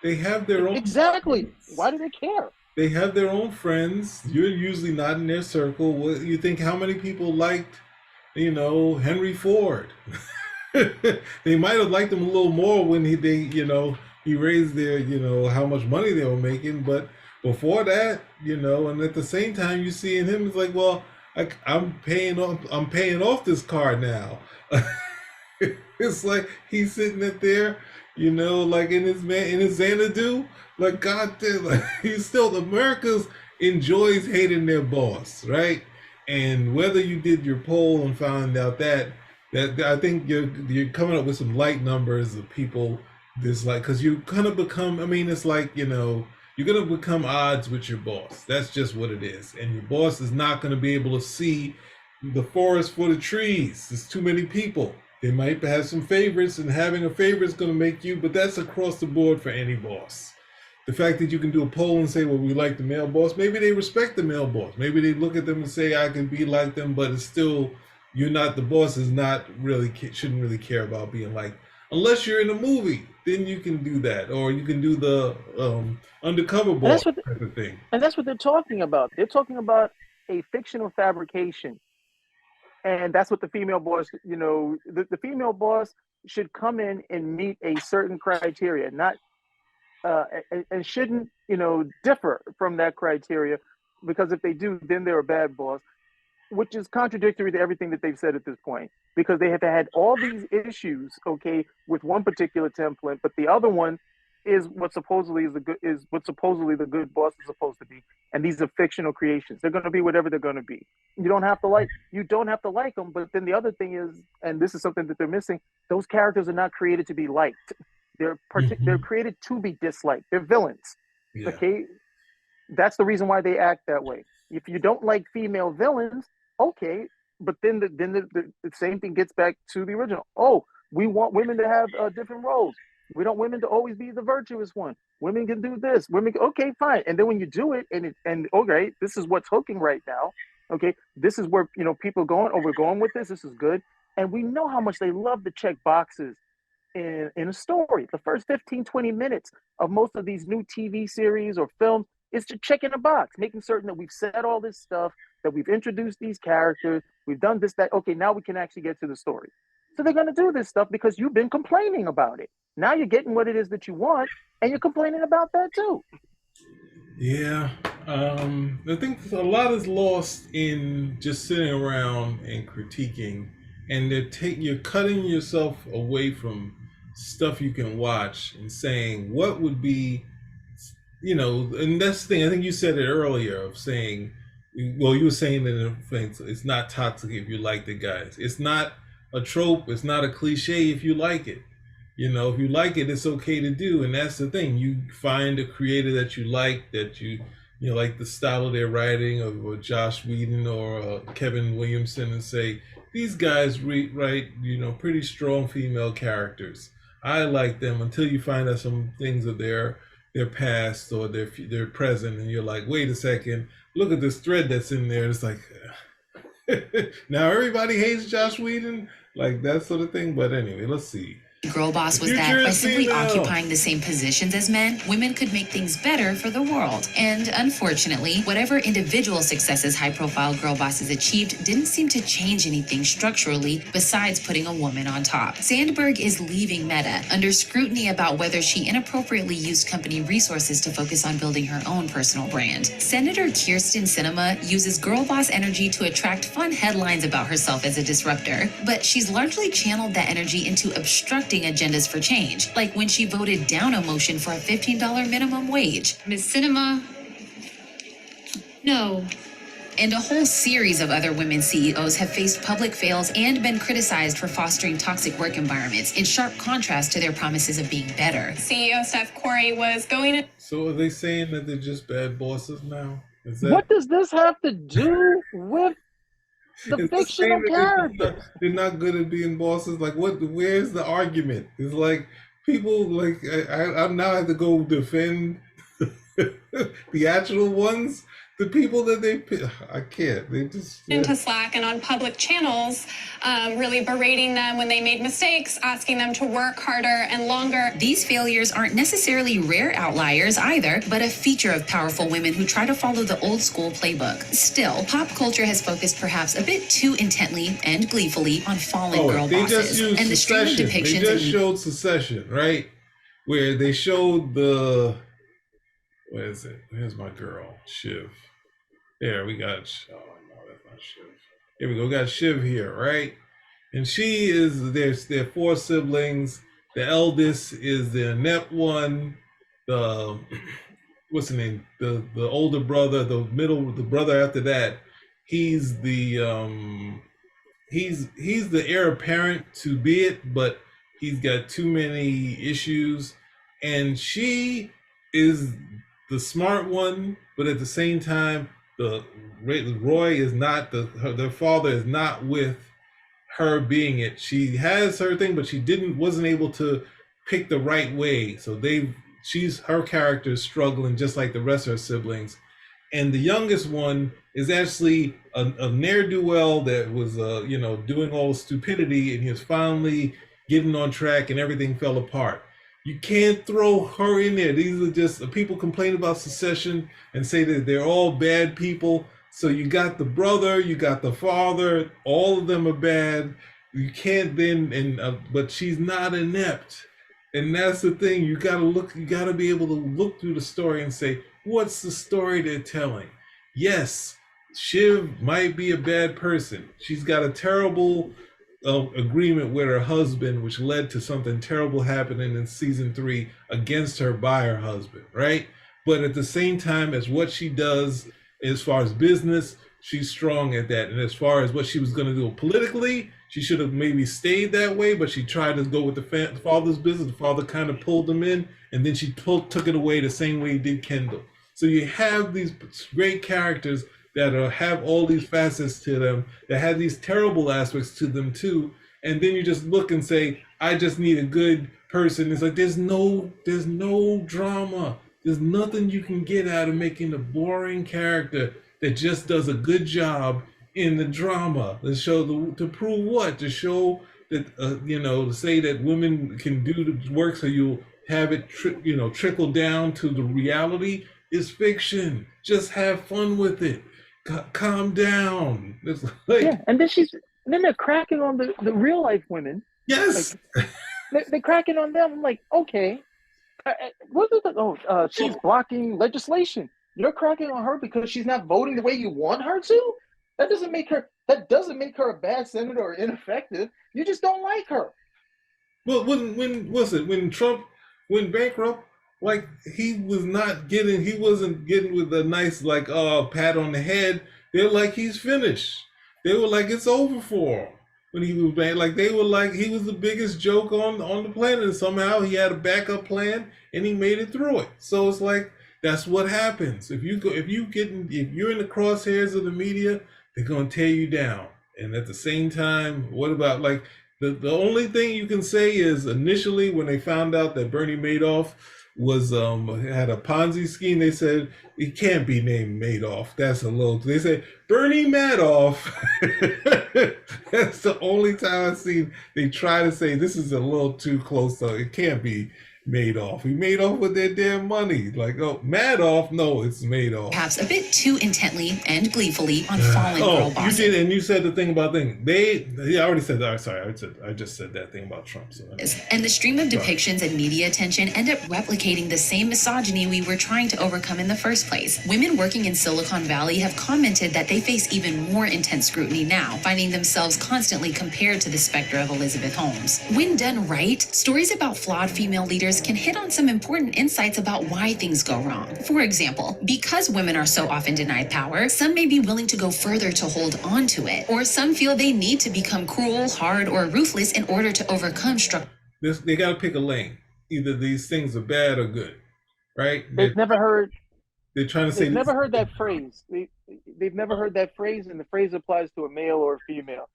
They have their own Exactly. friends. Why do they care? They have their own friends. You're usually not in their circle. What you think? How many people liked, Henry Ford? They might have liked him a little more when he raised their, how much money they were making. But before that, and at the same time, you see in him, it's like, well, I'm paying off this car now. It's like he's sitting up there, like in his Xanadu, like God damn, like he's still America's enjoys hating their boss, right? And whether you did your poll and found out that I think you're coming up with some light numbers of people dislike, because you kind of become. I mean, it's like you're gonna become odds with your boss. That's just what it is, and your boss is not gonna be able to see the forest for the trees. There's too many people. They might have some favorites, and having a favorite is going to make you, but that's across the board for any boss. The fact that you can do a poll and say, well, we like the male boss, maybe they respect the male boss. Maybe they look at them and say, I can be like them, but it's still, you're not, the boss is not really, shouldn't really care about being like, unless you're in a movie, then you can do that. Or you can do the undercover boss type of thing. And that's what they're talking about. They're talking about a fictional fabrication. And that's what the female boss, the female boss should come in and meet a certain criteria, not and shouldn't, differ from that criteria, because if they do, then they're a bad boss, which is contradictory to everything that they've said at this point, because they have had all these issues, okay, with one particular template, but the other one is what supposedly the good boss is supposed to be, and these are fictional creations. They're going to be whatever they're going to be. You don't have to like them. But then the other thing is, and this is something that they're missing, those characters are not created to be liked. They're created to be disliked. They're villains. Yeah. Okay, that's the reason why they act that way. If you don't like female villains, okay, but then the same thing gets back to the original. Oh, we want women to have different roles. We don't women to always be the virtuous one. Women can do this. Okay, fine. And then when you do it, and okay, this is what's hooking right now. Okay, this is where people are going. Oh, we're going with this. This is good. And we know how much they love to check boxes in a story. The first 15, 20 minutes of most of these new TV series or films is to check in a box, making certain that we've said all this stuff, that we've introduced these characters, we've done this, that. Okay, now we can actually get to the story. So they're going to do this stuff because you've been complaining about it. Now you're getting what it is that you want, and you're complaining about that too. Yeah, I think a lot is lost in just sitting around and critiquing, and you're cutting yourself away from stuff you can watch and saying what would be, and that's the thing. I think you said it earlier of saying, well, you were saying that it's not toxic if you like the guys. It's not a trope. It's not a cliche if you like it. If you like it, it's okay to do. And that's the thing. You find a creator that you like, that you like the style of their writing, of Josh Whedon or Kevin Williamson, and say, these guys write, pretty strong female characters. I like them, until you find out some things of their past or their present, and you're like, wait a second, look at this thread that's in there. It's like, now everybody hates Josh Whedon, like that sort of thing. But anyway, let's see. Girl boss was that by simply occupying the same positions as men, women could make things better for the world. And unfortunately, whatever individual successes high-profile girl bosses achieved didn't seem to change anything structurally besides putting a woman on top. Sandberg is leaving Meta under scrutiny about whether she inappropriately used company resources to focus on building her own personal brand. Senator Kyrsten Sinema uses girl boss energy to attract fun headlines about herself as a disruptor, but she's largely channeled that energy into obstructing agendas for change, like when she voted down a motion for a $15 minimum wage. Ms. Sinema, no. And a whole series of other women CEOs have faced public fails and been criticized for fostering toxic work environments, in sharp contrast to their promises of being better. CEO Steph Corey was going to... So are they saying that they're just bad bosses now? What does this have to do with the fictional characters? They're not good at being bosses. Like, where's the argument? It's like people I now have to go defend the actual ones. the people that I can't. They just into Slack and on public channels, really berating them when they made mistakes, asking them to work harder and longer. These failures aren't necessarily rare outliers either, but a feature of powerful women who try to follow the old school playbook. Still, pop culture has focused perhaps a bit too intently and gleefully on fallen girl bosses. And the stream of depictions. They just showed Succession, right? Where they showed what is it? Here's my girl, Shiv. There, we got, oh no, that's not Shiv. Here we go, we got Shiv here, right? And she is, they're four siblings. The eldest is the inept one. The, what's the name? The older brother, the brother after that, he's the, he's the heir apparent to be it, but he's got too many issues. And she is the smart one, but at the same time, Roy is not their father is not with her being it. She has her thing, but she wasn't able to pick the right way. So her character is struggling just like the rest of her siblings. And the youngest one is actually a ne'er-do-well that was doing all stupidity, and he was finally getting on track, and everything fell apart. You can't throw her in there. These are just people complain about Succession and say that they're all bad people. So you got the brother, you got the father, all of them are bad. You can't but she's not inept. And that's the thing. You gotta be able to look through the story and say, what's the story they're telling? Yes, Shiv might be a bad person. She's got a terrible agreement with her husband, which led to something terrible happening in season 3 against her by her husband, right? But at the same time, as what she does as far as business, she's strong at that. And as far as what she was going to do politically, she should have maybe stayed that way, but she tried to go with the father's business. The father kind of pulled them in, and then she took it away the same way he did Kendall. So you have these great characters that have all these facets to them, that have these terrible aspects to them too. And then you just look and say, I just need a good person. It's like, there's no drama. There's nothing you can get out of making a boring character that just does a good job in the drama. To prove what? To show that, to say that women can do the work so you'll have it, trickle down to the reality is fiction. Just have fun with it. Calm down. And then they're cracking on the real life women. Yes. Like, they're cracking on them. I'm like, okay. What is it? She's blocking legislation. You're cracking on her because she's not voting the way you want her to? That doesn't make her a bad senator or ineffective. You just don't like her. Well, when Trump went bankrupt, like he wasn't getting with a nice pat on the head. They're like, he's finished. They were like, it's over for him when he was back. Like they were like, he was the biggest joke on the planet, and somehow he had a backup plan and he made it through it. So it's like, that's what happens. If you're in the crosshairs of the media, they're gonna tear you down. And at the same time, what about like the only thing you can say is initially when they found out that Bernie Madoff had a Ponzi scheme, they said it can't be named Madoff. That's a little. They said Bernie Madoff. That's the only time I've seen they try to say this is a little too close. So it can't be Madoff. He made off with their damn money. Like, oh, Madoff? No, it's Madoff. Perhaps a bit too intently and gleefully on fallen girl bosses. You did, and you said the thing about things. I already said that. Sorry, I just said that thing about Trump. So. And the stream of depictions and media attention end up replicating the same misogyny we were trying to overcome in the first place. Women working in Silicon Valley have commented that they face even more intense scrutiny now, finding themselves constantly compared to the specter of Elizabeth Holmes. When done right, stories about flawed female leaders can hit on some important insights about why things go wrong. For example, because women are so often denied power, some may be willing to go further to hold on to it, or some feel they need to become cruel, hard, or ruthless in order to overcome structure. They got to pick a lane. Either these things are bad or good, right? They've never heard. They're trying to say. They've never heard that phrase. They've never heard that phrase, and the phrase applies to a male or a female.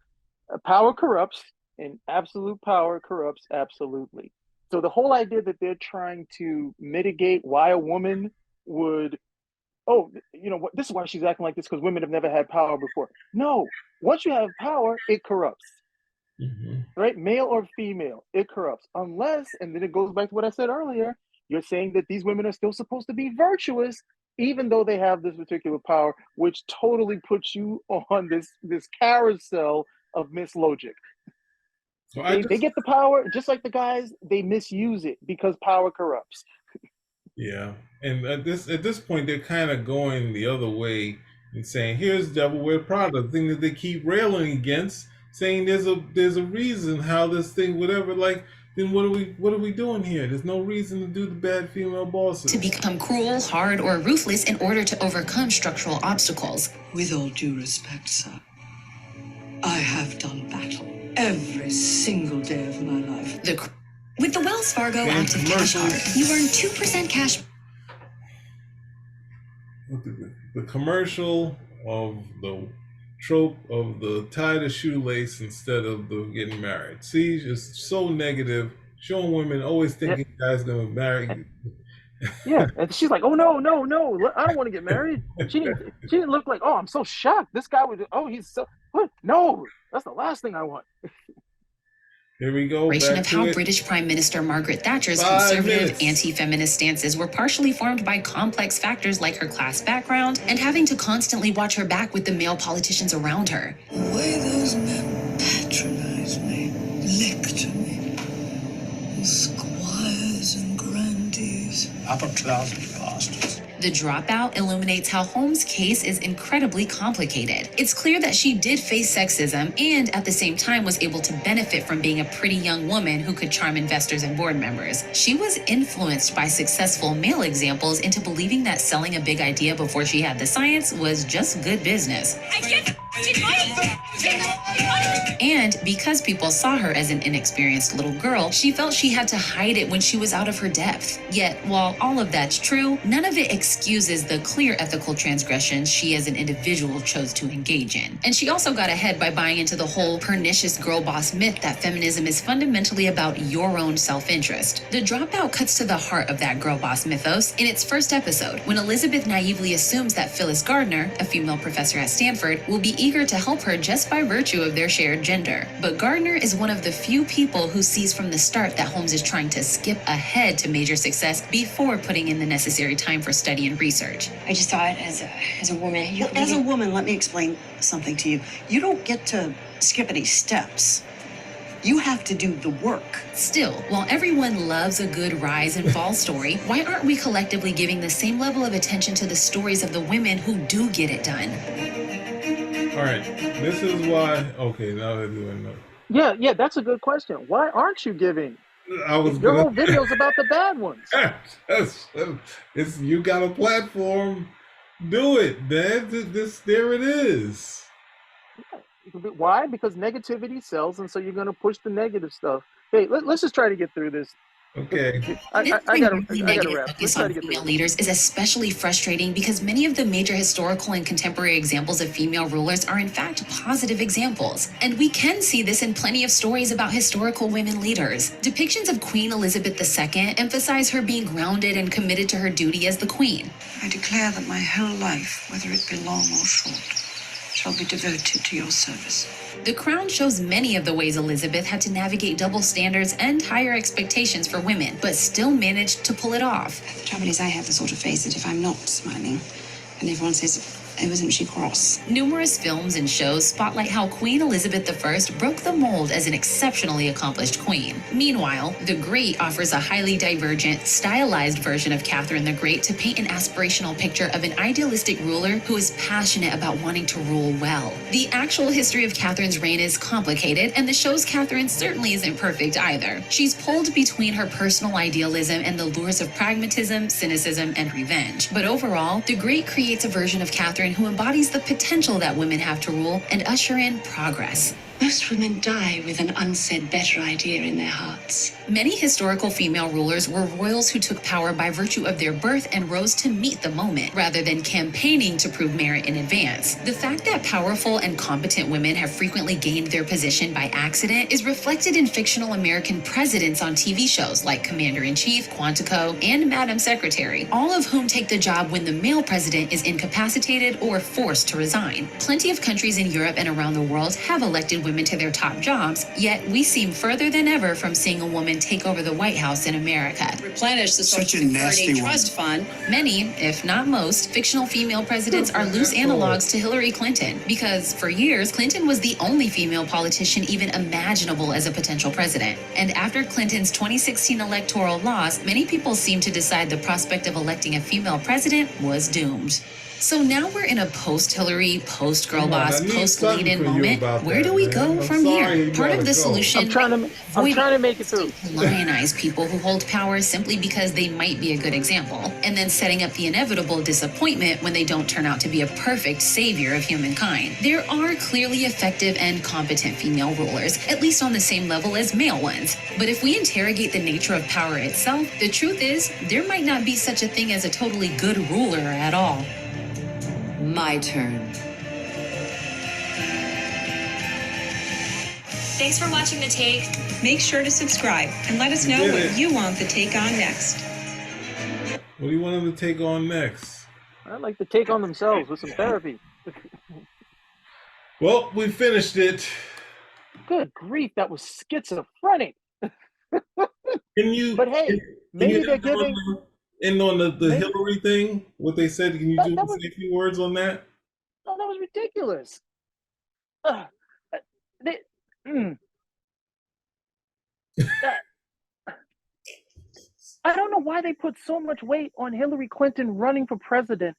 Power corrupts, and absolute power corrupts absolutely. So the whole idea that they're trying to mitigate why a woman would, you know what, this is why she's acting like this, because women have never had power before. No, once you have power, it corrupts. Right? Male or female, it corrupts. Unless, and then it goes back to what I said earlier, you're saying that these women are still supposed to be virtuous, even though they have this particular power, which totally puts you on this carousel of mislogic. So they get the power, just like the guys, they misuse it because power corrupts. Yeah, and at this point, they're kind of going the other way and saying, "Here's Devil Wear Prada," the thing that they keep railing against, saying there's a reason how this thing, whatever. Like, then what are we doing here? There's no reason to do the bad female bosses. To become cruel, hard, or ruthless in order to overcome structural obstacles. With all due respect, sir, I have done battle every single day of my life. With the Wells Fargo Active Cash Card, you earn 2% cash. The commercial of the trope of the tie the shoelace instead of the getting married. See, it's so negative, showing women always thinking guys gonna marry. Yeah, and she's like, "Oh no, I don't want to get married." She didn't look like, "Oh, I'm so shocked. This guy would. Oh, he's so what? No, that's the last thing I want." Here we go. Of how British Prime Minister Margaret Thatcher's conservative, anti-feminist stances were partially formed by complex factors like her class background and having to constantly watch her back with the male politicians around her. The way those men patronize me, lecture me, the squires and grandees. Upper-class bastards. The Dropout illuminates how Holmes' case is incredibly complicated. It's clear that she did face sexism and at the same time was able to benefit from being a pretty young woman who could charm investors and board members. She was influenced by successful male examples into believing that selling a big idea before she had the science was just good business. And because people saw her as an inexperienced little girl, she felt she had to hide it when she was out of her depth. Yet, while all of that's true, none of it excuses the clear ethical transgressions she as an individual chose to engage in. And she also got ahead by buying into the whole pernicious girl boss myth that feminism is fundamentally about your own self-interest. The Dropout cuts to the heart of that girl boss mythos in its first episode, when Elizabeth naively assumes that Phyllis Gardner, a female professor at Stanford, will be eager to help her just by virtue of their shared gender. But Gardner is one of the few people who sees from the start that Holmes is trying to skip ahead to major success before putting in the necessary time for study and research. I just thought as a woman, As a woman, let me explain something to you. You don't get to skip any steps. You have to do the work. Still, while everyone loves a good rise and fall story, why aren't we collectively giving the same level of attention to the stories of the women who do get it done? All right, this is why. Okay, now they're doing that. Yeah, that's a good question. Why aren't you giving? Your whole video's about the bad ones. You got a platform. Do it, man. There it is. Yeah. Why? Because negativity sells, and so you're going to push the negative stuff. Hey, let's just try to get through this. Okay. I gotta wrap. Focus on female leaders is especially frustrating because many of the major historical and contemporary examples of female rulers are in fact positive examples. And we can see this in plenty of stories about historical women leaders. Depictions of Queen Elizabeth II emphasize her being grounded and committed to her duty as the queen. I declare that my whole life, whether it be long or short, shall be devoted to your service. The Crown shows many of the ways Elizabeth had to navigate double standards and higher expectations for women, but still managed to pull it off. The trouble is, I have the sort of face that if I'm not smiling, and everyone says, "Oh, isn't she cross?" Numerous films and shows spotlight how Queen Elizabeth I broke the mold as an exceptionally accomplished queen. Meanwhile, The Great offers a highly divergent, stylized version of Catherine the Great to paint an aspirational picture of an idealistic ruler who is passionate about wanting to rule well. The actual history of Catherine's reign is complicated, and the show's Catherine certainly isn't perfect either. She's pulled between her personal idealism and the lures of pragmatism, cynicism, and revenge. But overall, The Great creates a version of Catherine who embodies the potential that women have to rule and usher in progress. Most women die with an unsaid better idea in their hearts. Many historical female rulers were royals who took power by virtue of their birth and rose to meet the moment, rather than campaigning to prove merit in advance. The fact that powerful and competent women have frequently gained their position by accident is reflected in fictional American presidents on TV shows like Commander-in-Chief, Quantico, and Madam Secretary, all of whom take the job when the male president is incapacitated or forced to resign. Plenty of countries in Europe and around the world have elected women to their top jobs, yet we seem further than ever from seeing a woman take over the White House in America. Replenish the Social Security Trust Fund. Many, if not most, fictional female presidents are loose analogs to Hillary Clinton, because for years, Clinton was the only female politician even imaginable as a potential president. And after Clinton's 2016 electoral loss, many people seem to decide the prospect of electing a female president was doomed. So now we're in a post-Hillary, post-girl boss, post-lead-in moment. Where do we go from here? Part of the solution, I'm trying to make it through. Lionize people who hold power simply because they might be a good example, and then setting up the inevitable disappointment when they don't turn out to be a perfect savior of humankind. There are clearly effective and competent female rulers, at least on the same level as male ones. But if we interrogate the nature of power itself, the truth is, there might not be such a thing as a totally good ruler at all. My turn. Thanks for watching The Take. Make sure to subscribe and let us know what you want The Take on next. What do you want them to take on next? I'd like to take on themselves with some therapy. Well, we finished it. Good grief, that was schizophrenic. Can you? But hey, maybe they're giving. And on the Hillary thing, what they said, can you say a few words on that? No, that was ridiculous. I don't know why they put so much weight on Hillary Clinton running for president.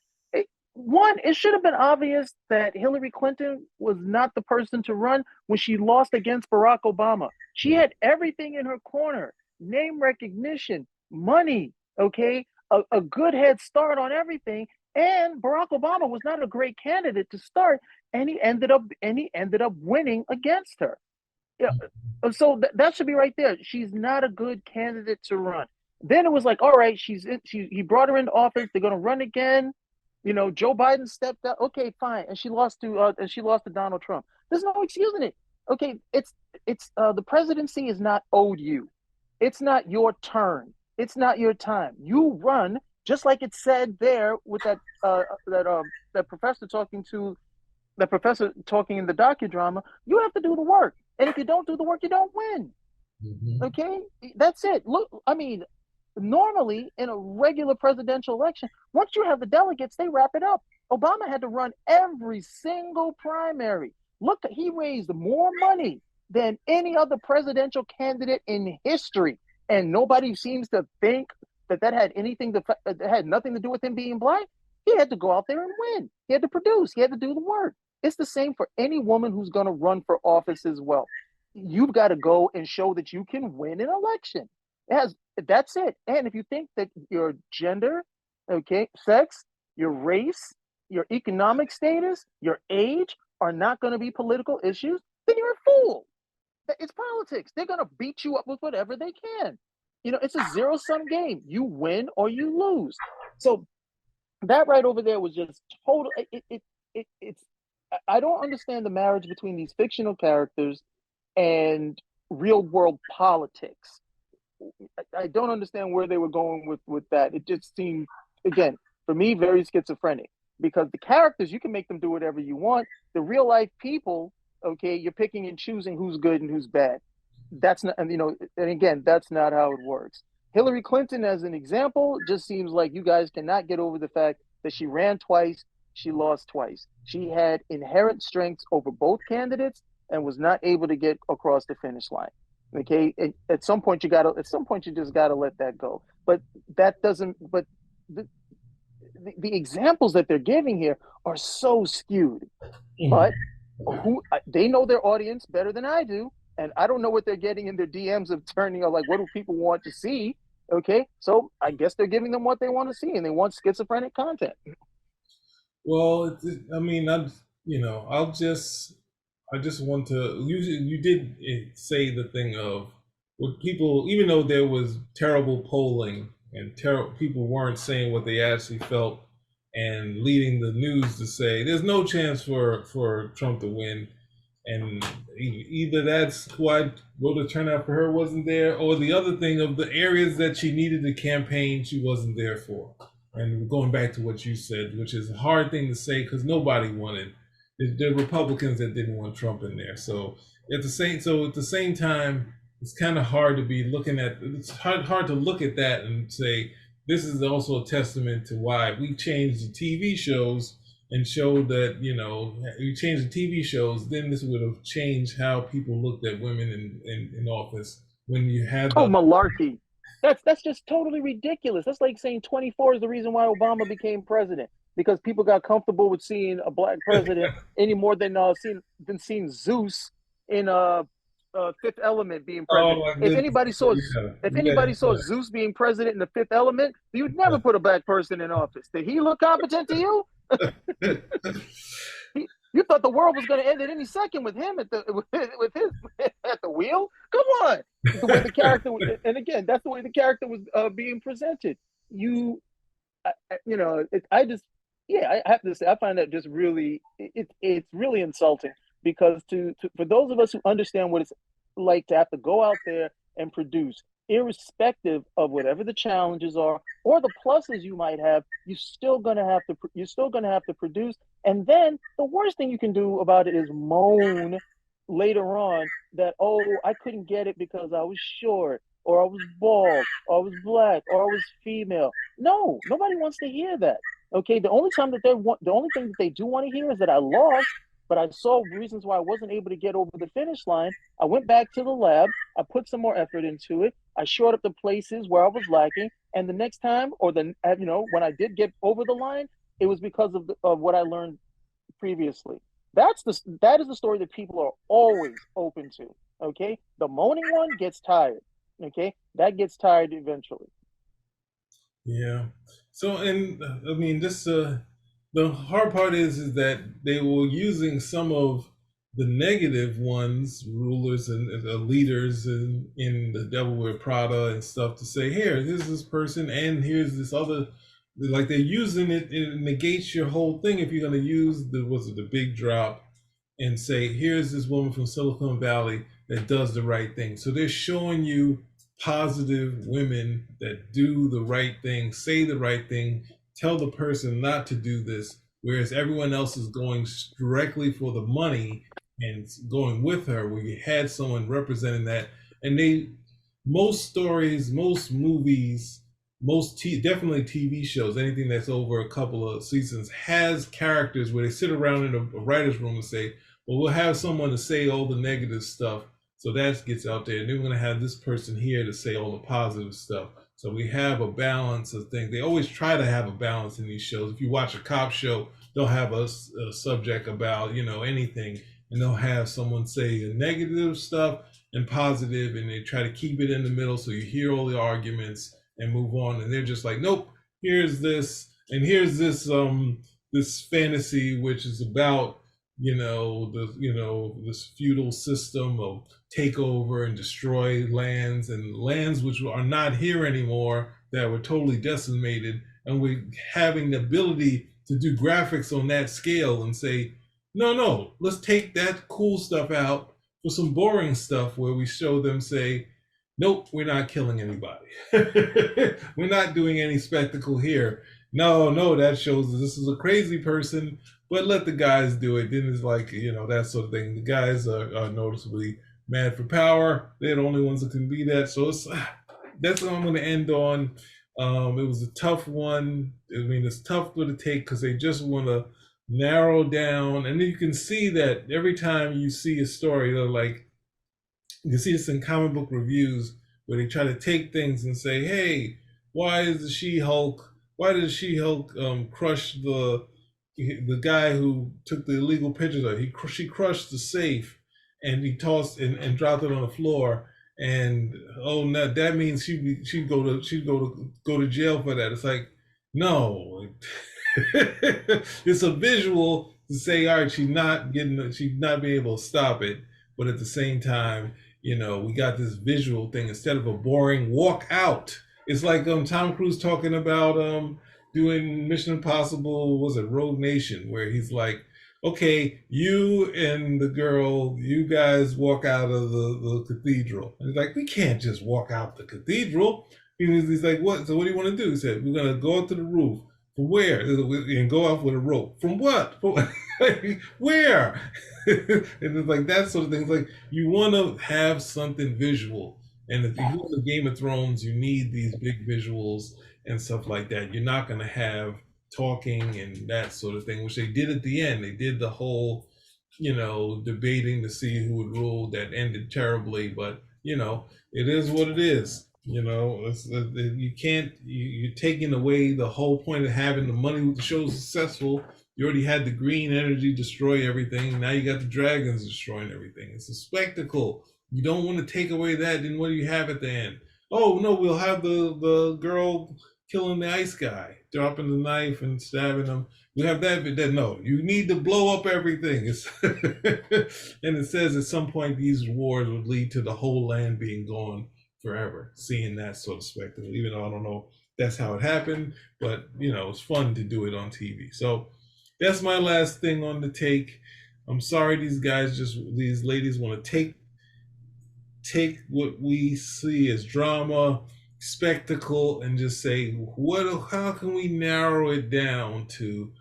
One, it should have been obvious that Hillary Clinton was not the person to run when she lost against Barack Obama. She had everything in her corner: name recognition, money, okay, a good head start on everything. And Barack Obama was not a great candidate to start, and he ended up winning against her. Yeah, so that should be right there. She's not a good candidate to run. Then it was like, all right, he brought her into office. They're going to run again. You know, Joe Biden stepped up. Okay, fine, and she lost to Donald Trump. There's no excusing it. Okay, it's the presidency is not owed you. It's not your turn. It's not your time. You run, just like it said there with that professor talking in the docudrama. You have to do the work, and if you don't do the work, you don't win. Mm-hmm. Okay, that's it. Look, I mean, normally in a regular presidential election, once you have the delegates, they wrap it up. Obama had to run every single primary. Look, he raised more money than any other presidential candidate in history. And nobody seems to think that had nothing to do with him being black. He had to go out there and win. He had to produce. He had to do the work. It's the same for any woman who's going to run for office as well. You've got to go and show that you can win an election. That's it. And if you think that your gender, okay, sex, your race, your economic status, your age are not going to be political issues, then you're a fool. It's politics. They're going to beat you up with whatever they can. You know, it's a zero-sum game. You win or you lose. So that right over there was just total. It's. I don't understand the marriage between these fictional characters and real-world politics. I don't understand where they were going with that. It just seemed, again, for me, very schizophrenic. Because the characters, you can make them do whatever you want. The real-life people, okay, you're picking and choosing who's good and who's bad. That's not, and again, that's not how it works. Hillary Clinton, as an example, just seems like you guys cannot get over the fact that she ran twice, she lost twice. She had inherent strengths over both candidates and was not able to get across the finish line. Okay, at some point you just gotta let that go. But that doesn't. But the examples that they're giving here are so skewed. But they know their audience better than I do. And I don't know what they're getting in their DMs of turning like, what do people want to see? Okay, so I guess they're giving them what they want to see, and they want schizophrenic content. Well, I mean, I'll I just want to. You did say the thing of what people, even though there was terrible polling and people weren't saying what they actually felt, and leading the news to say there's no chance for Trump to win, and either that's why voter turnout for her wasn't there, or the other thing of the areas that she needed to campaign, she wasn't there for. And going back to what you said, which is a hard thing to say because nobody wanted. There were Republicans that didn't want Trump in there. So at the same time, it's kind of hard to be looking at. It's hard to look at that and say this is also a testament to why we changed the TV shows and showed that, we changed the TV shows, then this would have changed how people looked at women in office. When you had malarkey. That's just totally ridiculous. That's like saying 24 is the reason why Obama became president, because people got comfortable with seeing a black president any more than seeing Zeus in Fifth Element being president. If anybody saw Zeus being president in the Fifth Element, you'd never put a black person in office. Did he look competent to you? You thought the world was going to end at any second with him at the wheel? Come on, the way the character, and again, that's the way the character was being presented. I have to say, I find that just really, it's really insulting, because for those of us who understand what it's like to have to go out there and produce, irrespective of whatever the challenges are or the pluses you might have, you're still gonna have to produce. And then the worst thing you can do about it is moan later on that, oh, I couldn't get it because I was short, or I was bald, or I was black, or I was female. No, nobody wants to hear that. Okay, the only thing that they do want to hear is that I lost, but I saw reasons why I wasn't able to get over the finish line. I went back to the lab. I put some more effort into it. I shored up the places where I was lacking. And the next time, when I did get over the line, it was because of what I learned previously. That is the story that people are always open to. Okay, the moaning one gets tired. Okay, that gets tired eventually. Yeah. So, and I mean, the hard part is that they were using some of the negative ones, rulers and leaders in the Devil Wear Prada and stuff, to say, here's this person, and here's this other. Like, they're using it negates your whole thing if you're going to use the big drop and say, here's this woman from Silicon Valley that does the right thing. So they're showing you positive women that do the right thing, say the right thing, tell the person not to do this, whereas everyone else is going directly for the money and going with her, where you had someone representing that. And most stories, most movies, definitely TV shows, anything that's over a couple of seasons, has characters where they sit around in a writer's room and say, well, we'll have someone to say all the negative stuff, so that gets out there, and then we're going to have this person here to say all the positive stuff. So we have a balance of things. They always try to have a balance in these shows. If you watch a cop show, they'll have a subject about, anything, and they'll have someone say the negative stuff and positive, and they try to keep it in the middle so you hear all the arguments and move on. And they're just like, nope, here's this, and here's this this fantasy, which is about this feudal system of takeover and destroy lands which are not here anymore, that were totally decimated, and we're having the ability to do graphics on that scale and say, no, let's take that cool stuff out for some boring stuff where we show them say, nope, we're not killing anybody. We're not doing any spectacle here. No, that shows this is a crazy person, but let the guys do it. Then it's like, that sort of thing. The guys are noticeably mad for power. They're the only ones that can be that. So that's what I'm going to end on. It was a tough one. I mean, it's tough to take because they just want to narrow down. And then you can see that every time you see a story, they're like, you can see this in comic book reviews where they try to take things and say, hey, why did the She-Hulk crush the guy who took the illegal pictures of it? She crushed the safe and he tossed and dropped it on the floor. And no, that means she'd go to jail for that. It's like, no, it's a visual to say, all right, she's not being able to stop it, but at the same time, we got this visual thing instead of a boring walk out. It's like Tom Cruise talking about doing Mission Impossible, was it Rogue Nation, where he's like, okay, you and the girl, you guys walk out of the cathedral. And he's like, we can't just walk out the cathedral. He's like, what? So what do you want to do? He said, we're going to go up to the roof. From where? And go off with a rope. From what? From where? And it's like that sort of thing. It's like you want to have something visual. And if you go to Game of Thrones, you need these big visuals and stuff like that. You're not going to have talking and that sort of thing, which they did at the end. They did the whole, debating to see who would rule that ended terribly. But, it is what it is. You can't, you're taking away the whole point of having the money with the show successful. You already had the green energy destroy everything. Now you got the dragons destroying everything. It's a spectacle. You don't want to take away that. Then what do you have at the end? Oh, no, we'll have the girl killing the ice guy, dropping the knife and stabbing him. We have that, but then no, you need to blow up everything. And it says at some point these wars would lead to the whole land being gone forever. Seeing that sort of spectacle, even though I don't know if that's how it happened, but it's fun to do it on TV. So that's my last thing on the take. I'm sorry these ladies want to take what we see as drama, spectacle, and just say, how can we narrow it down to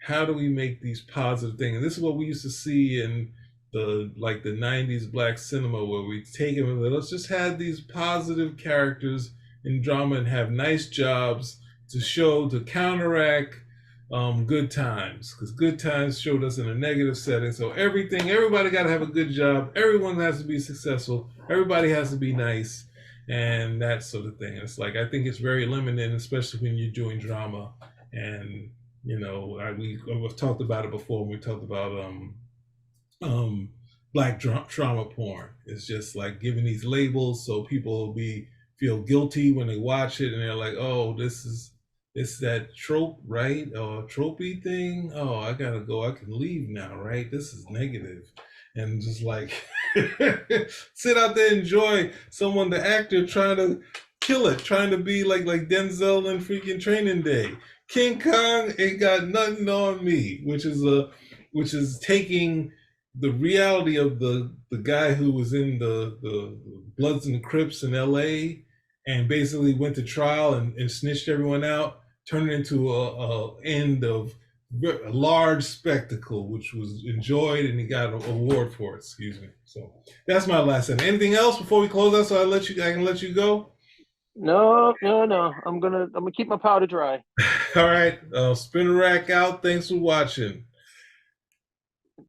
how do we make these positive things? And this is what we used to see in the 90s black cinema, where we take them and let's just have these positive characters in drama and have nice jobs to counteract good times, because good times showed us in a negative setting. So everybody got to have a good job. Everyone has to be successful. Everybody has to be nice, and that sort of thing. It's like, I think it's very limiting, especially when you're doing drama. And we've talked about it before when we talked about black trauma porn. It's just like giving these labels so people feel guilty when they watch it, and they're like, oh, it's that trope, right? Or tropey thing. Oh, I gotta go. I can leave now, right? This is negative. And just like sit out there, enjoy the actor trying to kill it, trying to be like Denzel in freaking Training Day. King Kong ain't got nothing on me, which is taking the reality of the guy who was in the Bloods and Crips in LA and basically went to trial and snitched everyone out, turned it into a end of a large spectacle, which was enjoyed, and he got an award for it. Excuse me. So that's my last thing. Anything else before we close out? So I can let you go. No. I'm gonna keep my powder dry. All right. Spin rack out. Thanks for watching.